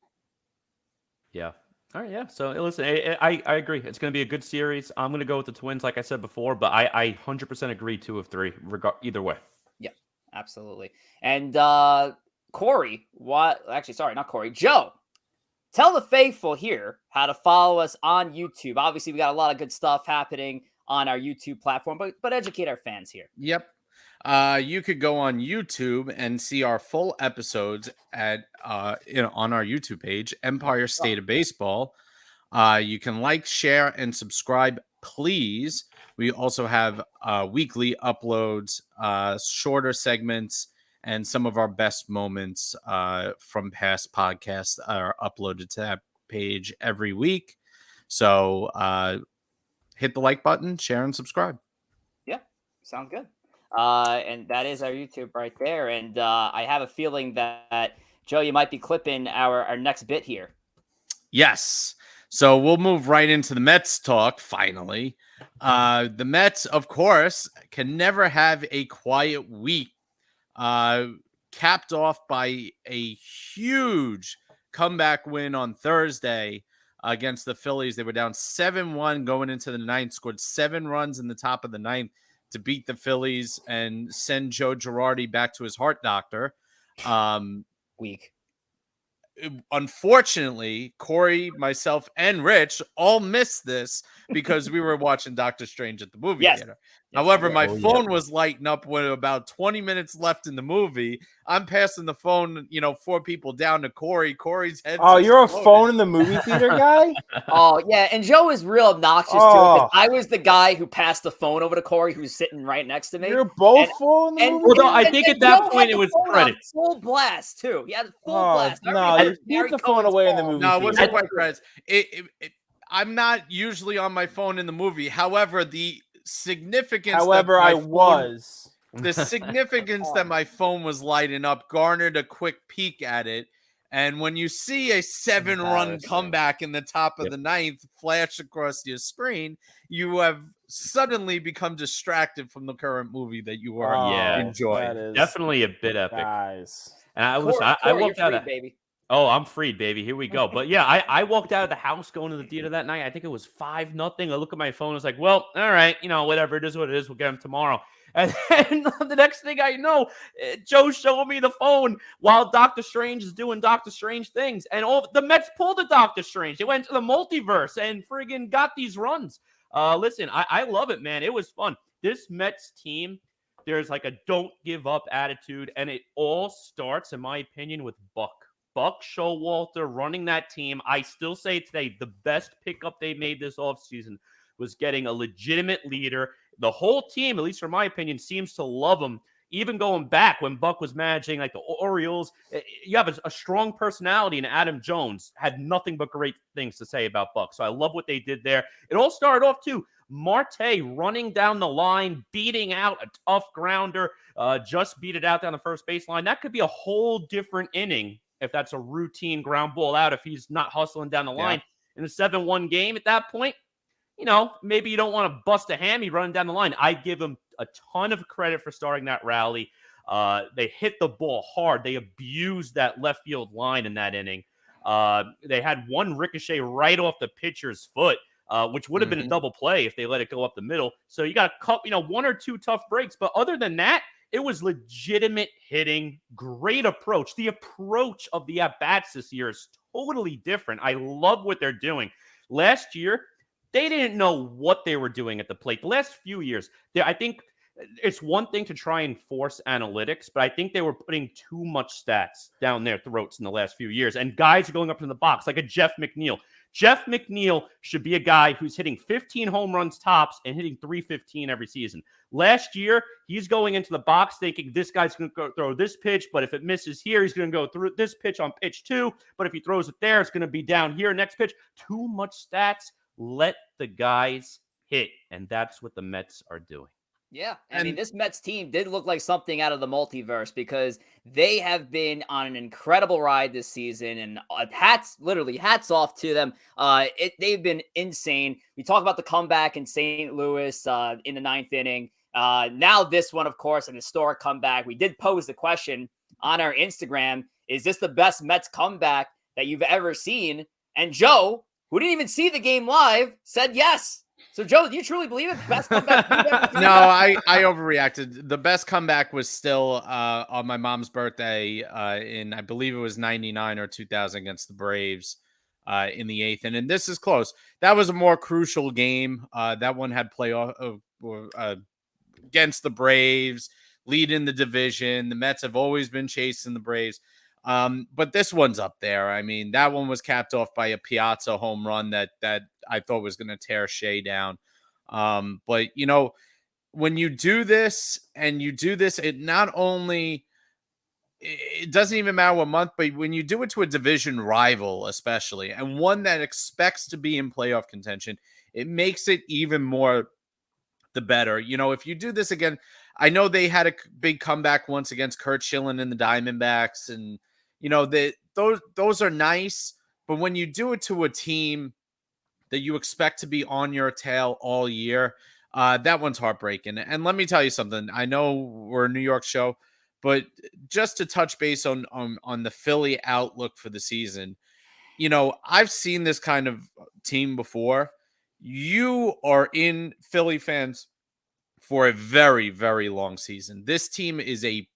Yeah. All right, yeah. So listen, I agree. It's going to be a good series. I'm going to go with the Twins, like I said before, but I 100% agree 2 of 3, either way. Yeah, absolutely. And Corey, not Corey, Joe, tell the faithful here how to follow us on YouTube. Obviously, we got a lot of good stuff happening on our YouTube platform, but educate our fans here. Yep. You could go on YouTube and see our full episodes at on our YouTube page, Empire State of Baseball. You can like, share, and subscribe, please. We also have weekly uploads, shorter segments, and some of our best moments from past podcasts are uploaded to that page every week. So hit the like button, share, and subscribe. Yeah, sounds good. And that is our YouTube right there. And I have a feeling that, Joe, you might be clipping our next bit here. Yes. So we'll move right into the Mets talk, finally. The Mets, of course, can never have a quiet week. Capped off by a huge comeback win on Thursday against the Phillies. They were down 7-1 going into the ninth, scored 7 runs in the top of the ninth to beat the Phillies and send Joe Girardi back to his heart doctor. Week. Unfortunately, Corey, myself, and Rich all missed this because we were watching Doctor Strange at the movie theater. However, my phone was lighting up with about 20 minutes left in the movie. I'm passing the phone, 4 people down to Corey. Corey's head. Oh, you're a phone in the movie theater guy? Oh, yeah. And Joe is real obnoxious too. I was the guy who passed the phone over to Corey, who's sitting right next to me. You're both phone in the movie theater? I think at that point it was credit. Full blast, too. He had full blast. No, keep the phone away in the movie theater. No, it wasn't quite credits. I'm not usually on my phone in the movie. However, the significance. The significance that my phone was lighting up garnered a quick peek at it. And when you see a 7-run comeback in the top of the ninth flash across your screen, you have suddenly become distracted from the current movie that you are enjoying. Definitely a bit epic. Guys. And I walked out of baby. Oh, I'm freed, baby. Here we go. But yeah, I walked out of the house going to the theater that night. I think it was 5-0. I look at my phone. I was like, well, all right, whatever. It is what it is. We'll get him tomorrow. And then the next thing I know, Joe's showing me the phone while Doctor Strange is doing Doctor Strange things. And the Mets pulled the Doctor Strange. They went to the multiverse and friggin' got these runs. Listen, I love it, man. It was fun. This Mets team, there's like a don't give up attitude. And it all starts, in my opinion, with Buck Showalter running that team. I still say today, the best pickup they made this offseason was getting a legitimate leader. The whole team, at least from my opinion, seems to love him. Even going back when Buck was managing like the Orioles, you have a strong personality, and Adam Jones had nothing but great things to say about Buck. So I love what they did there. It all started off too. Marte running down the line, beating out a tough grounder, just beat it out down the first baseline. That could be a whole different inning if that's a routine ground ball out, if he's not hustling down the line in a 7-1 game at that point. Maybe you don't want to bust a hammy running down the line. I give him a ton of credit for starting that rally. They hit the ball hard. They abused that left field line in that inning. They had one ricochet right off the pitcher's foot, which would have been a double play if they let it go up the middle. So you got a couple, 1 or 2 tough breaks. But other than that, it was legitimate hitting, great approach. The approach of the at-bats this year is totally different. I love what they're doing. Last year, they didn't know what they were doing at the plate. The last few years, I think it's one thing to try and force analytics, but I think they were putting too much stats down their throats in the last few years. And guys are going up in the box like a Jeff McNeil. Jeff McNeil should be a guy who's hitting 15 home runs tops and hitting 315 every season. Last year, he's going into the box thinking this guy's going to go throw this pitch, but if it misses here, he's going to go through this pitch on pitch 2. But if he throws it there, it's going to be down here next pitch. Too much stats. Let the guys hit. And that's what the Mets are doing. Yeah, I mean, this Mets team did look like something out of the multiverse because they have been on an incredible ride this season, and hats off to them. They've been insane. We talk about the comeback in St. Louis in the 9th inning. Now this one, of course, an historic comeback. We did pose the question on our Instagram: is this the best Mets comeback that you've ever seen? And Joe, who didn't even see the game live, said yes. So, Joe, do you truly believe it? Best comeback you've ever seen? No, I overreacted. The best comeback was still on my mom's birthday in, I believe it was 99 or 2000 against the Braves in the 8th. And this is close. That was a more crucial game. That one had playoff against the Braves, lead in the division. The Mets have always been chasing the Braves. But this one's up there. I mean, that one was capped off by a Piazza home run that I thought was going to tear Shea down. But, you know, when you do this, it not only, it doesn't even matter what month, but when you do it to a division rival, especially, and one that expects to be in playoff contention, it makes it even more the better. You know, if you do this again, I know they had a big comeback once against Kurt Schilling and the Diamondbacks, and you know, those are nice, but when you do it to a team that you expect to be on your tail all year, that one's heartbreaking. And let me tell you something. I know we're a New York show, but just to touch base on the Philly outlook for the season, you know, I've seen this kind of team before. You are in Philly fans for a very, very long season. This team is a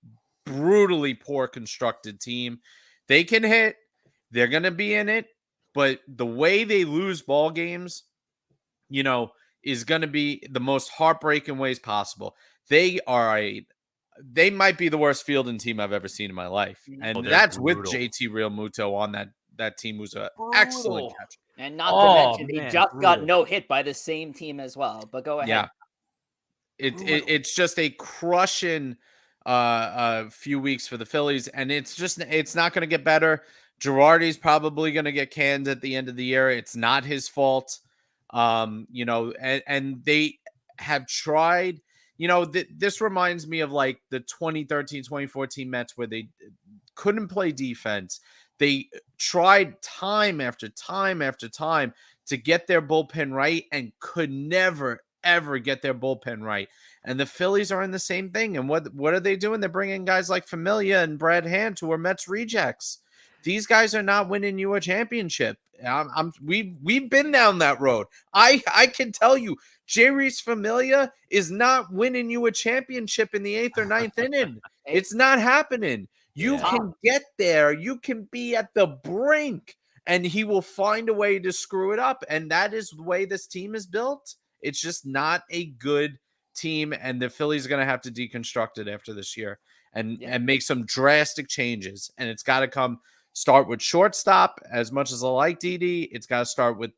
brutally poor constructed team. They can hit, they're going to be in it, but the way they lose ball games, you know, is going to be the most heartbreaking ways possible. They might be the worst fielding team I've ever seen in my life. And that's brutal. With JT Realmuto on that team, who's an excellent catcher. And not to mention, they just got no hit by the same team as well. But go ahead. Yeah. It's just a crushing few weeks for the Phillies, and it's not going to get better. Girardi's probably going to get canned at the end of the year. It's not his fault. You know, and they have tried, you know, this reminds me of like the 2013, 2014 Mets where they couldn't play defense. They tried time after time after time to get their bullpen right and could never, ever get their bullpen right. And the Phillies are in the same thing. And what are they doing? They're bringing guys like Familia and Brad Hand, who are Mets rejects. These guys are not winning you a championship. We've been down that road. I can tell you, Jerry's Familia is not winning you a championship in the 8th or 9th inning. It's not happening. You can get there. You can be at the brink, and he will find a way to screw it up. And that is the way this team is built. It's just not a good team, and the Phillies are going to have to deconstruct it after this year and make some drastic changes. And it's got to start with shortstop. As much as I like Didi, it's got to start with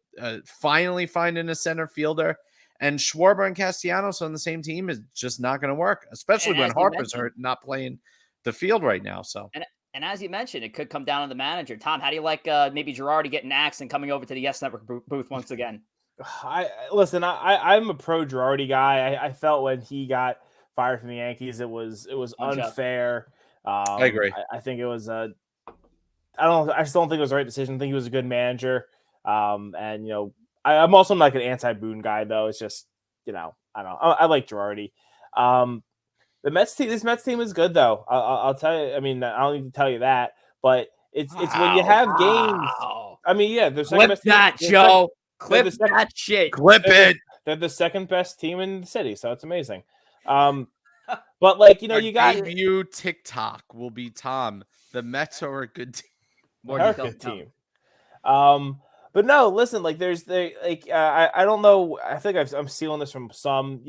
finally finding a center fielder. And Schwarber and Castellanos on the same team is just not going to work, especially when Harper's hurt, not playing the field right now. So. And as you mentioned, it could come down to the manager. Tom, how do you like maybe Girardi getting axed and coming over to the Yes Network booth once again? Listen, I'm a pro Girardi guy. I felt when he got fired from the Yankees, it was unfair. I agree. I think it was I just don't think it was the right decision. I think he was a good manager. And you know, I'm also like an anti-Boone guy though. It's just, you know, I don't know. I like Girardi. This Mets team is good though. I'll tell you. I mean, I don't need to tell you that, but it's when you have games. I mean, yeah, there's clip that, Joe. Clip that shit. Clip it. They're the second best team in the city, so it's amazing. But like, you know, you got debut TikTok will be Tom. The Mets are a good team. They're a good team. But no, listen, like I don't know. I think I'm stealing this from some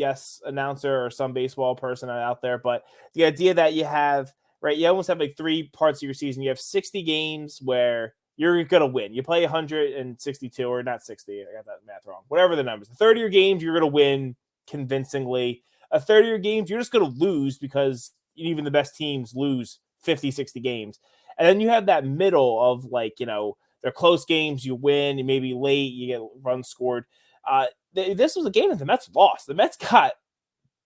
announcer or some baseball person out there, but the idea that you have, right, you almost have like 3 parts of your season. You have 60 games where you're going to win. You play 162 or not 60. I got that math wrong. Whatever the numbers. A third of your games, you're going to win convincingly. A third of your games, you're just going to lose because even the best teams lose 50, 60 games. And then you have that middle of like, they're close games, you win, you maybe late, you get runs scored. This was a game that the Mets lost. The Mets got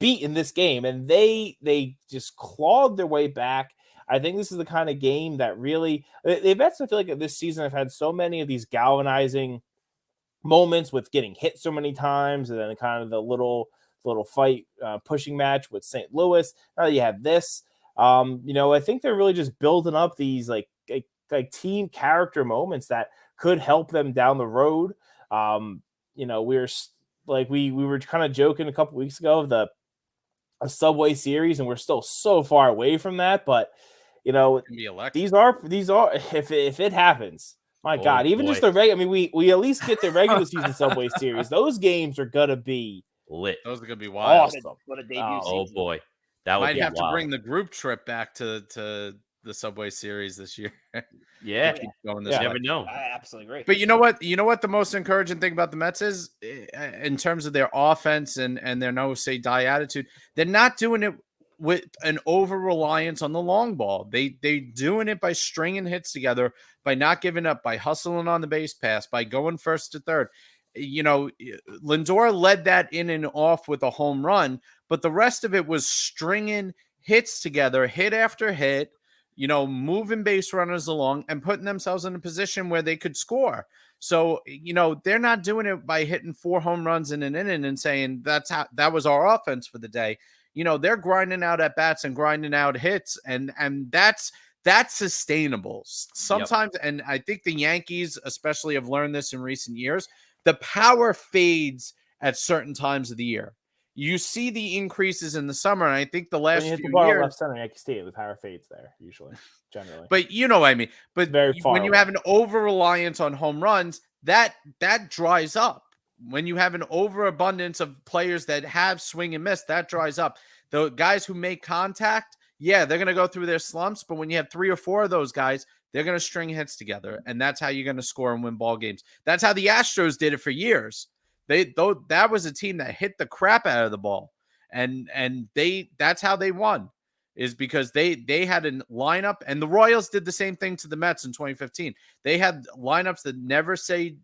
beat in this game, and they just clawed their way back. I think this is the kind of game that really the Mets, I feel like this season have had so many of these galvanizing moments with getting hit so many times, and then kind of the little fight pushing match with St. Louis. Now that you have this, I think they're really just building up these like team character moments that could help them down the road. We were kind of joking a couple weeks ago of a Subway Series, and we're still so far away from that, but these are if it happens, my God, even just the regular. I mean, we at least get the regular season Subway Series. Those games are gonna be lit. Those are gonna be wild. Awesome. What a debut Oh season. boy, that might have wild. to bring the group trip back to the Subway Series this year. Yeah, keep going this you way. never know. I absolutely agree. But you know what? The most encouraging thing about the Mets is, in terms of their offense and their no say die attitude, they're not doing it with an over reliance on the long ball. They doing it by stringing hits together, by not giving up, by hustling on the base pass, by going first to third. Lindor led that in and off with a home run, but the rest of it was stringing hits together, hit after hit, moving base runners along and putting themselves in a position where they could score. So, they're not doing it by hitting 4 home runs in an inning and saying that was our offense for the day. They're grinding out at bats and grinding out hits, and that's sustainable sometimes. Yep. And I think the Yankees especially have learned this in recent years. The power fades at certain times of the year. You see the increases in the summer, and I think the last few years, left center, Yankee Stadium, the power fades there usually, generally. But you know what I mean. But when you have an over reliance on home runs, that dries up. When you have an overabundance of players that have swing and miss, that dries up. The guys who make contact, they're going to go through their slumps. But when you have 3 or 4 of those guys, they're going to string hits together, and that's how you're going to score and win ball games. That's how the Astros did it for years. That was a team that hit the crap out of the ball, and that's how they won, is because they had a lineup, and the Royals did the same thing to the Mets in 2015. They had lineups that never say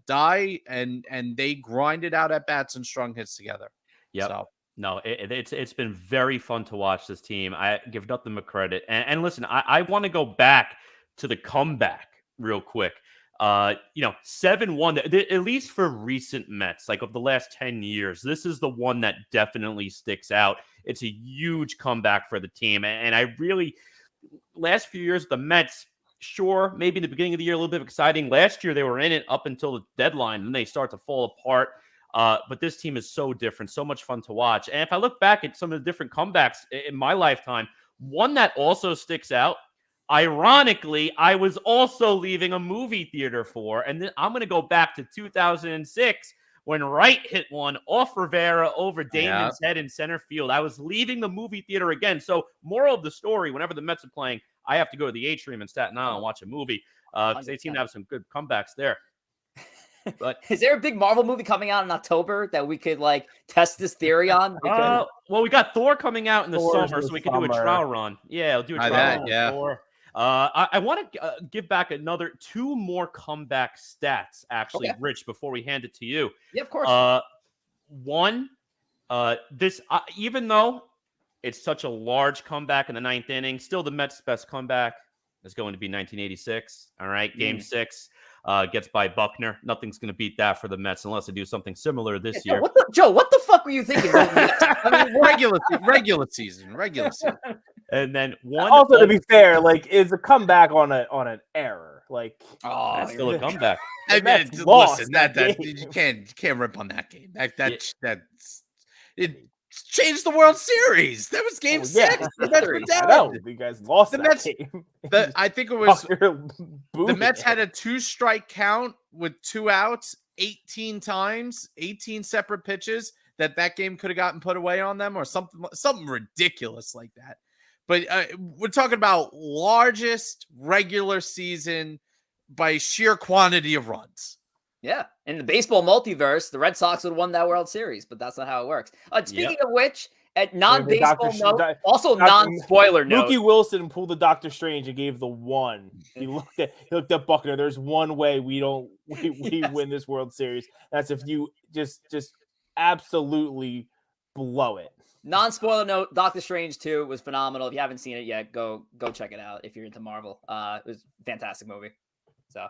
die, and they grinded out at bats and strung hits together. Yep. So. No, it's been very fun to watch this team. I give nothing but credit. And listen, I want to go back to the comeback real quick. 7-1, at least for recent Mets, like of the last 10 years, this is the one that definitely sticks out. It's a huge comeback for the team. And I really, last few years, the Mets, sure, maybe in the beginning of the year, a little bit exciting. Last year, they were in it up until the deadline, and they start to fall apart. But this team is so different, so much fun to watch. And if I look back at some of the different comebacks in my lifetime, one that also sticks out, ironically, I was also leaving a movie theater for, and then I'm going to go back to 2006 when Wright hit one off Rivera over Damon's head in center field. I was leaving the movie theater again. So moral of the story, whenever the Mets are playing, I have to go to the Atrium in Staten Island and watch a movie because they seem to have some good comebacks there. But is there a big Marvel movie coming out in October that we could test this theory on? Well, we got Thor coming out in the summer, so we can do a trial run. Yeah, we'll do a trial run. Yeah. Thor. I want to give back 2 more comeback stats, actually, okay, Rich, before we hand it to you. Yeah, of course. One, this even though it's such a large comeback in the 9th inning, still the Mets' best comeback is going to be 1986. All right, Game 6. Gets by Buckner. Nothing's going to beat that for the Mets unless they do something similar this year. Joe, what the fuck were you thinking? Regular season. And then one. Also, to be fair, it's a comeback on an error. That's still a comeback. I mean, listen, that you can't rip on that game. It changed the World Series. That was Game 6. The Mets were down. No, you guys lost the that Mets, game. I think it was the Mets had a 2-strike count with 2 outs 18 times, 18 separate pitches that game could have gotten put away on them or something ridiculous like that. But we're talking about largest regular season by sheer quantity of runs. Yeah. In the baseball multiverse, the Red Sox would have won that World Series, but that's not how it works. Speaking of which, at non-baseball note, also non-spoiler note. Mookie Wilson pulled the Dr. Strange and gave the one. He looked at Buckner. There's one way we win this World Series. That's if you just absolutely blow it. Non-spoiler note, Doctor Strange 2 was phenomenal. If you haven't seen it yet, go check it out if you're into Marvel. It was a fantastic movie. So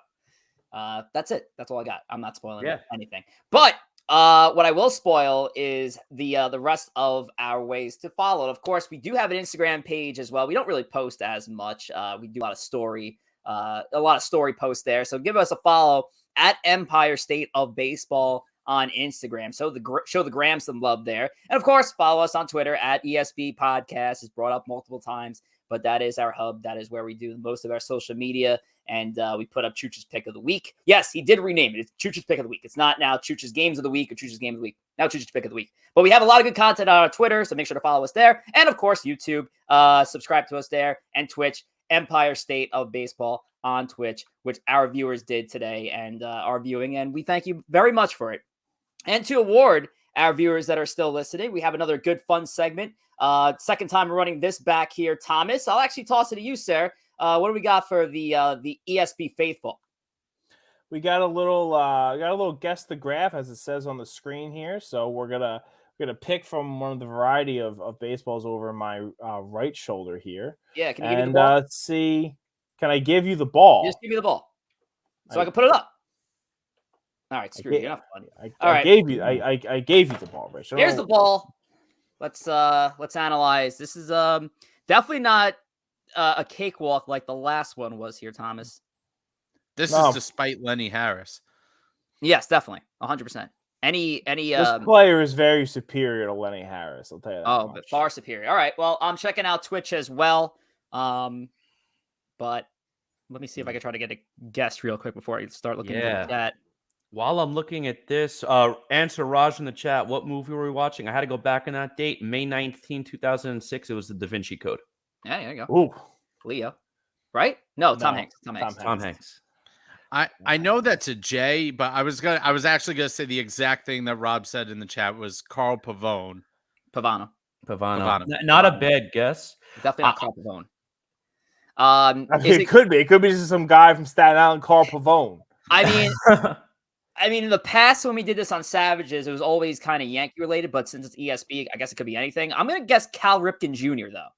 that's it. That's all I got. I'm not spoiling anything. But what I will spoil is the rest of our ways to follow. Of course, we do have an Instagram page as well. We don't really post as much. We do a lot of story posts there. So give us a follow at Empire State of Baseball on Instagram. So show the gram some love there. And of course, follow us on Twitter at ESB Podcast. It's brought up multiple times, but that is our hub. That is where we do most of our social media. And we put up Chooch's Pick of the Week. Yes, he did rename it. It's Chooch's Pick of the Week. It's not now Chooch's Games of the Week or Chooch's Game of the Week. Now Chooch's Pick of the Week. But we have a lot of good content on our Twitter, so make sure to follow us there. And of course, YouTube. Subscribe to us there. And Twitch, Empire State of Baseball on Twitch, which our viewers did today and are viewing. And we thank you very much for it. And to award our viewers that are still listening, we have another good fun segment. Second time we're running this back here, Thomas. I'll actually toss it to you, sir. What do we got for the ESB faithful? We got a little guess the graph as it says on the screen here. So we're gonna pick from one of the variety of baseballs over my right shoulder here. Yeah, can you give me the ball? Let's see. Can I give you the ball? Just give me the ball, so I can put it up. All right, screw you. You're not funny. I gave you the ball, Rich. Here's the ball. Let's analyze. This is definitely not a cakewalk like the last one was here, Thomas. This is despite Lenny Harris. Yes, definitely, 100%. This player is very superior to Lenny Harris. I'll tell you that. Oh, but far superior. All right. Well, I'm checking out Twitch as well. But let me see if I can try to get a guess real quick before I start looking at that. While I'm looking at this, answer Raj in the chat. What movie were we watching? I had to go back in that date, May 19, 2006. It was the Da Vinci Code. Yeah, there you go. Ooh. Leo, right? No, Tom Hanks. Tom Hanks. I know that's a J, but I was actually gonna say the exact thing that Rob said in the chat was Carl Pavone. Pavano. Not a bad guess. Definitely not Carl Pavone. It could be. It could be just some guy from Staten Island, Carl Pavone. I mean, in the past when we did this on Savages, it was always kind of Yankee related, but since it's ESB, I guess it could be anything. I'm gonna guess Cal Ripken Jr. though.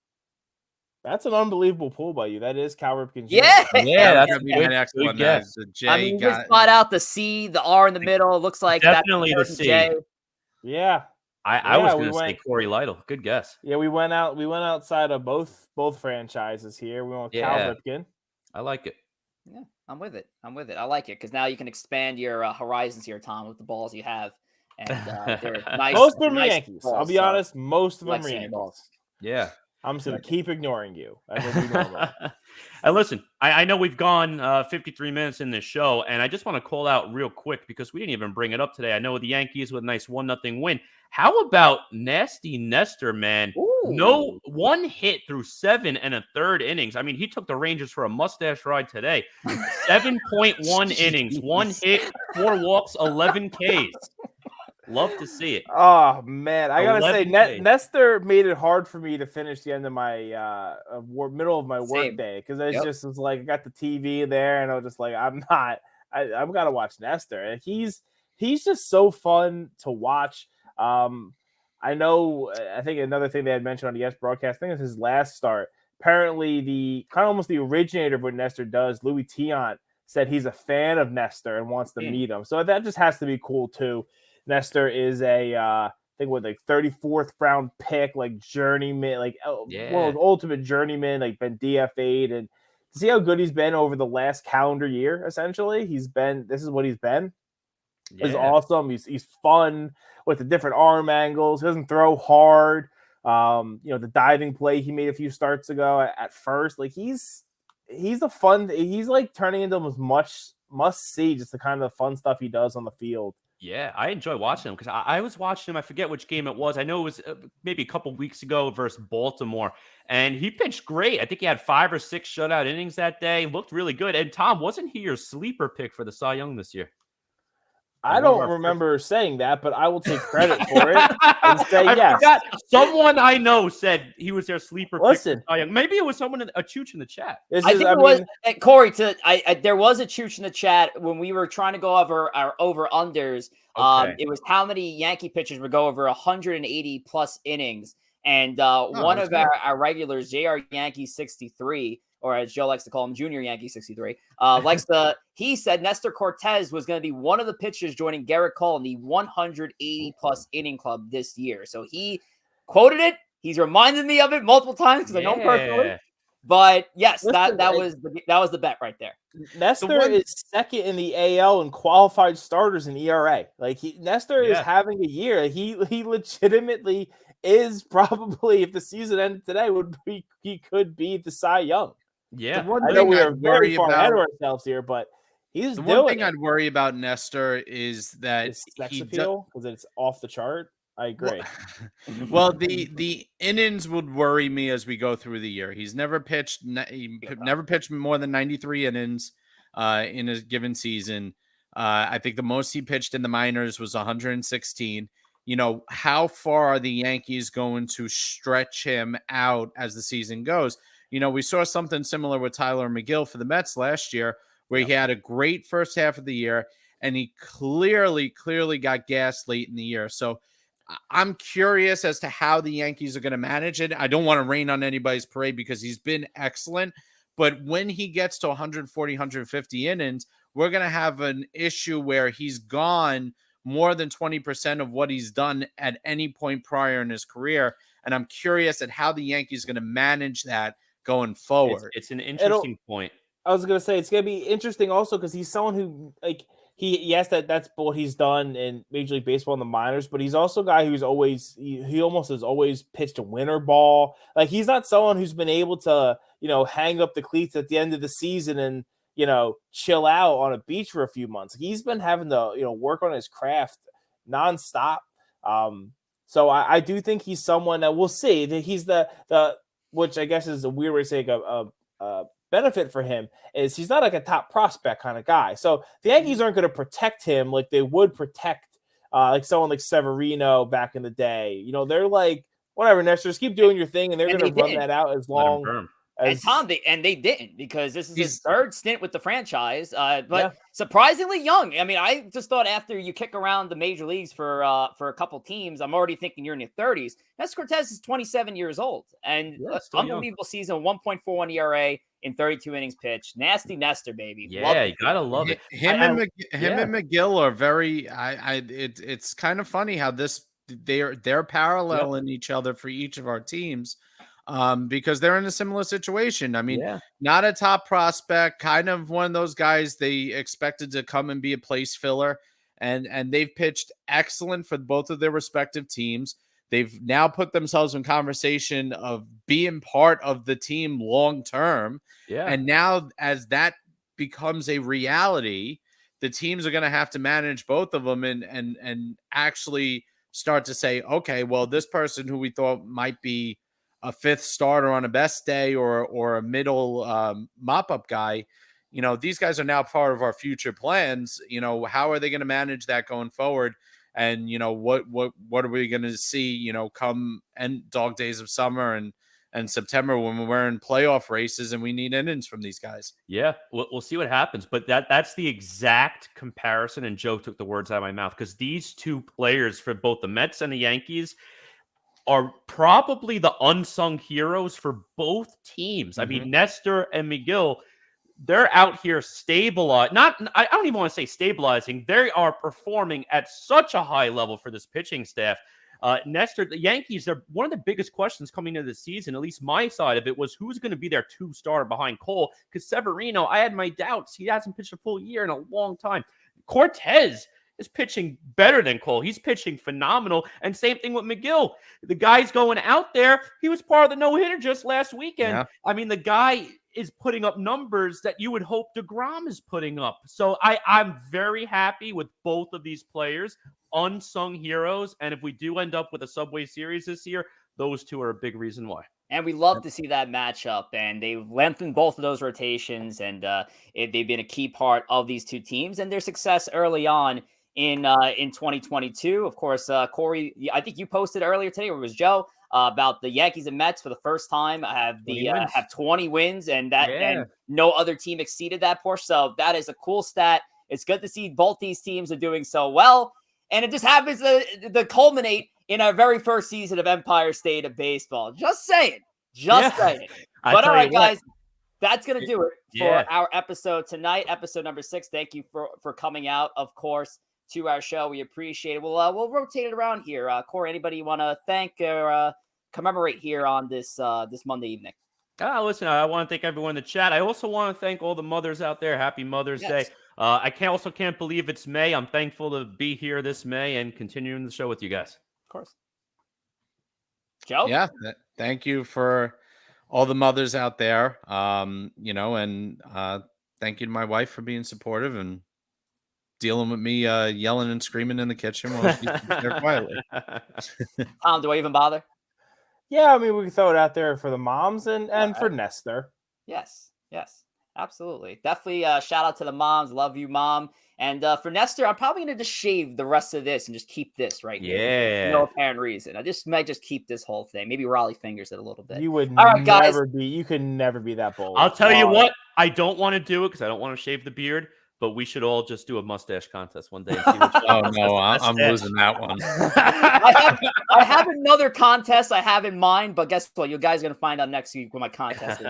That's an unbelievable pull by you. That is Cal Ripken Jr. Yeah, that's a good guess. You just spot out the C, the R in the middle. It looks like definitely the C. J. Yeah. I was going to say Corey Lytle. Good guess. Yeah, we went outside of both franchises here. We went with Cal Ripken. I like it. Yeah, I'm with it. I like it because now you can expand your horizons here, Tom, with the balls you have. And they're nice. Most of them are Yankees. Balls, I'll be honest. Most of them are Yankees. Balls. Yeah. I'm just going to keep ignoring you. And listen, I know we've gone 53 minutes in this show, and I just want to call out real quick because we didn't even bring it up today. I know the Yankees with a nice 1-0 win. How about nasty Nestor, man? Ooh. No one hit through 7 1/3 innings. I mean, he took the Rangers for a mustache ride today. 7.1 innings, 1 hit, 4 walks, 11 Ks. Love to see it. Oh man, I gotta say, Nestor made it hard for me to finish the end of my middle of my work day because I just was like, I got the TV there, and I was just like, I've got to watch Nestor, and he's just so fun to watch. I think another thing they had mentioned on the Yes broadcast, I think it's his last start. Apparently, the kind of almost the originator of what Nestor does, Louis Tiant, said he's a fan of Nestor and wants to meet him. So that just has to be cool too. Nestor is I think 34th round pick, like journeyman, one of those ultimate journeyman, like been DFA'd, and to see how good he's been over the last calendar year, essentially, this is what he's been. Is awesome. He's fun with the different arm angles. He doesn't throw hard. The diving play he made a few starts ago at first, like he's like turning into as much must see, just the kind of fun stuff he does on the field. Yeah, I enjoy watching him because I was watching him. I forget which game it was. I know it was maybe a couple weeks ago versus Baltimore, and he pitched great. I think he had 5 or 6 shutout innings that day. Looked really good. And Tom, wasn't he your sleeper pick for the Cy Young this year? I don't remember saying that, but I will take credit for it and say yes. Forgot. Someone I know said he was their sleeper pick. Listen, Maybe it was someone a Chooch in the chat. I think it was Corey. There was a Chooch in the chat when we were trying to go over our over unders. Okay. It was how many Yankee pitchers would go over 180 plus innings, and one of our regulars, JR Yankee 63. Or as Joe likes to call him, Junior Yankee 63, he said Nestor Cortez was going to be one of the pitchers joining Garrett Cole in the 180 plus inning club this year. So he quoted it. He's reminded me of it multiple times because I know him personally. But yes, that was the bet right there. Nestor is second in the AL in qualified starters in ERA. Like Nestor is having a year. He legitimately is probably, if the season ended today, he could be the Cy Young. Yeah, I know we are very far ahead of ourselves here, but he's the doing one thing it. I'd worry about Nestor is that His sex appeal, because it's off the chart. I agree. Well, the innings would worry me as we go through the year. He's never pitched more than 93 innings in a given season. I think the most he pitched in the minors was 116. You know, how far are the Yankees going to stretch him out as the season goes? You know, we saw something similar with Tyler McGill for the Mets last year, where he had a great first half of the year, and he clearly got gas late in the year. So I'm curious as to how the Yankees are going to manage it. I don't want to rain on anybody's parade because he's been excellent, but when he gets to 140, 150 innings, we're going to have an issue where he's gone more than 20% of what he's done at any point prior in his career. And I'm curious at how the Yankees are going to manage that going forward. It's an interesting point. I was going to say, it's going to be interesting also because he's someone who, like, that's what he's done in Major League Baseball in the minors, but he's also a guy who's always, he almost has always pitched a winter ball. Like, he's not someone who's been able to, hang up the cleats at the end of the season and, chill out on a beach for a few months. He's been having to, work on his craft nonstop. So I do think he's someone that we'll see that he's the which I guess is a weird way to say a benefit for him is he's not like a top prospect kind of guy. So the Yankees aren't going to protect him like they would protect like someone like Severino back in the day. They're like, whatever, Nestor, just keep doing your thing, and they're going to run that out as long. And Tom, they didn't, because this is his third stint with the franchise, but surprisingly young. I mean, I just thought after you kick around the major leagues for a couple teams, I'm already thinking you're in your 30s. Nestor Cortez is 27 years old, and unbelievable season, 1.41 ERA in 32 innings pitched. Nasty Nestor, baby. Yeah, you gotta love it. Him and McGill are very. It's kind of funny how they're paralleling each other for each of our teams. Because they're in a similar situation. I mean, not a top prospect, kind of one of those guys they expected to come and be a place filler, and they've pitched excellent for both of their respective teams. They've now put themselves in conversation of being part of the team long term. Yeah. And now as that becomes a reality, the teams are going to have to manage both of them and actually start to say, okay, well, this person who we thought might be a fifth starter on a best day or a middle mop-up guy, these guys are now part of our future plans. How are they going to manage that going forward? And, what are we going to see, come end dog days of summer and September when we're in playoff races and we need innings from these guys? Yeah, we'll see what happens. But that's the exact comparison. And Joe took the words out of my mouth, because these two players for both the Mets and the Yankees are probably the unsung heroes for both teams. Mm-hmm. I mean, Nestor and McGill, they're out here stabilizing. I don't even want to say stabilizing. They are performing at such a high level for this pitching staff. Nestor, the Yankees are one of the biggest questions coming into the season, at least my side of it, was who's going to be their two-star behind Cole, because Severino, I had my doubts. He hasn't pitched a full year in a long time. Cortez is pitching better than Cole. He's pitching phenomenal. And same thing with McGill. The guy's going out there. He was part of the no-hitter just last weekend. Yeah. I mean, the guy is putting up numbers that you would hope DeGrom is putting up. So I'm very happy with both of these players, unsung heroes. And if we do end up with a Subway Series this year, those two are a big reason why. And we love to see that matchup, and they've lengthened both of those rotations, and they've been a key part of these two teams and their success early on in 2022. Of course, Corey, I think you posted earlier today, or it was Joe, about the Yankees and Mets for the first time have 20 wins, and and no other team exceeded that portion. So that is a cool stat. It's good to see both these teams are doing so well, and it just happens to culminate in our very first season of Empire State of Baseball. Just saying. Saying. But all right, guys, that's going to do it for our episode tonight, episode number 6. Thank you for coming out, of course, to our show. We appreciate it. We'll rotate it around here. Corey, anybody you want to thank or commemorate here on this Monday evening? Listen, I want to thank everyone in the chat. I also want to thank all the mothers out there. Happy Mother's Day. I can't believe it's May. I'm thankful to be here this May and continuing the show with you guys. Of course. Joe? Yeah, thank you for all the mothers out there. And thank you to my wife for being supportive and dealing with me yelling and screaming in the kitchen while she's there quietly. Tom, do I even bother? Yeah, I mean, we can throw it out there for the moms and for Nestor. Yes, absolutely. Definitely shout out to the moms. Love you, Mom. And for Nestor, I'm probably going to just shave the rest of this and just keep this right here. Yeah. No apparent reason. I might just keep this whole thing. Maybe Raleigh fingers it a little bit. You would you could never be that bold. I'll tell you what, I don't want to do it because I don't want to shave the beard, but we should all just do a mustache contest one day. And see which Oh, no, I'm losing that one. I have another contest I have in mind, but guess what? You guys are going to find out next week when my contest is.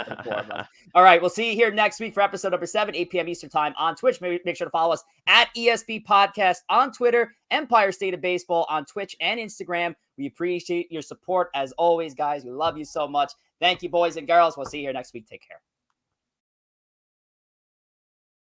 All right, we'll see you here next week for episode number 7, 8 p.m. Eastern time on Twitch. Make sure to follow us at ESB Podcast on Twitter, Empire State of Baseball on Twitch and Instagram. We appreciate your support as always, guys. We love you so much. Thank you, boys and girls. We'll see you here next week. Take care.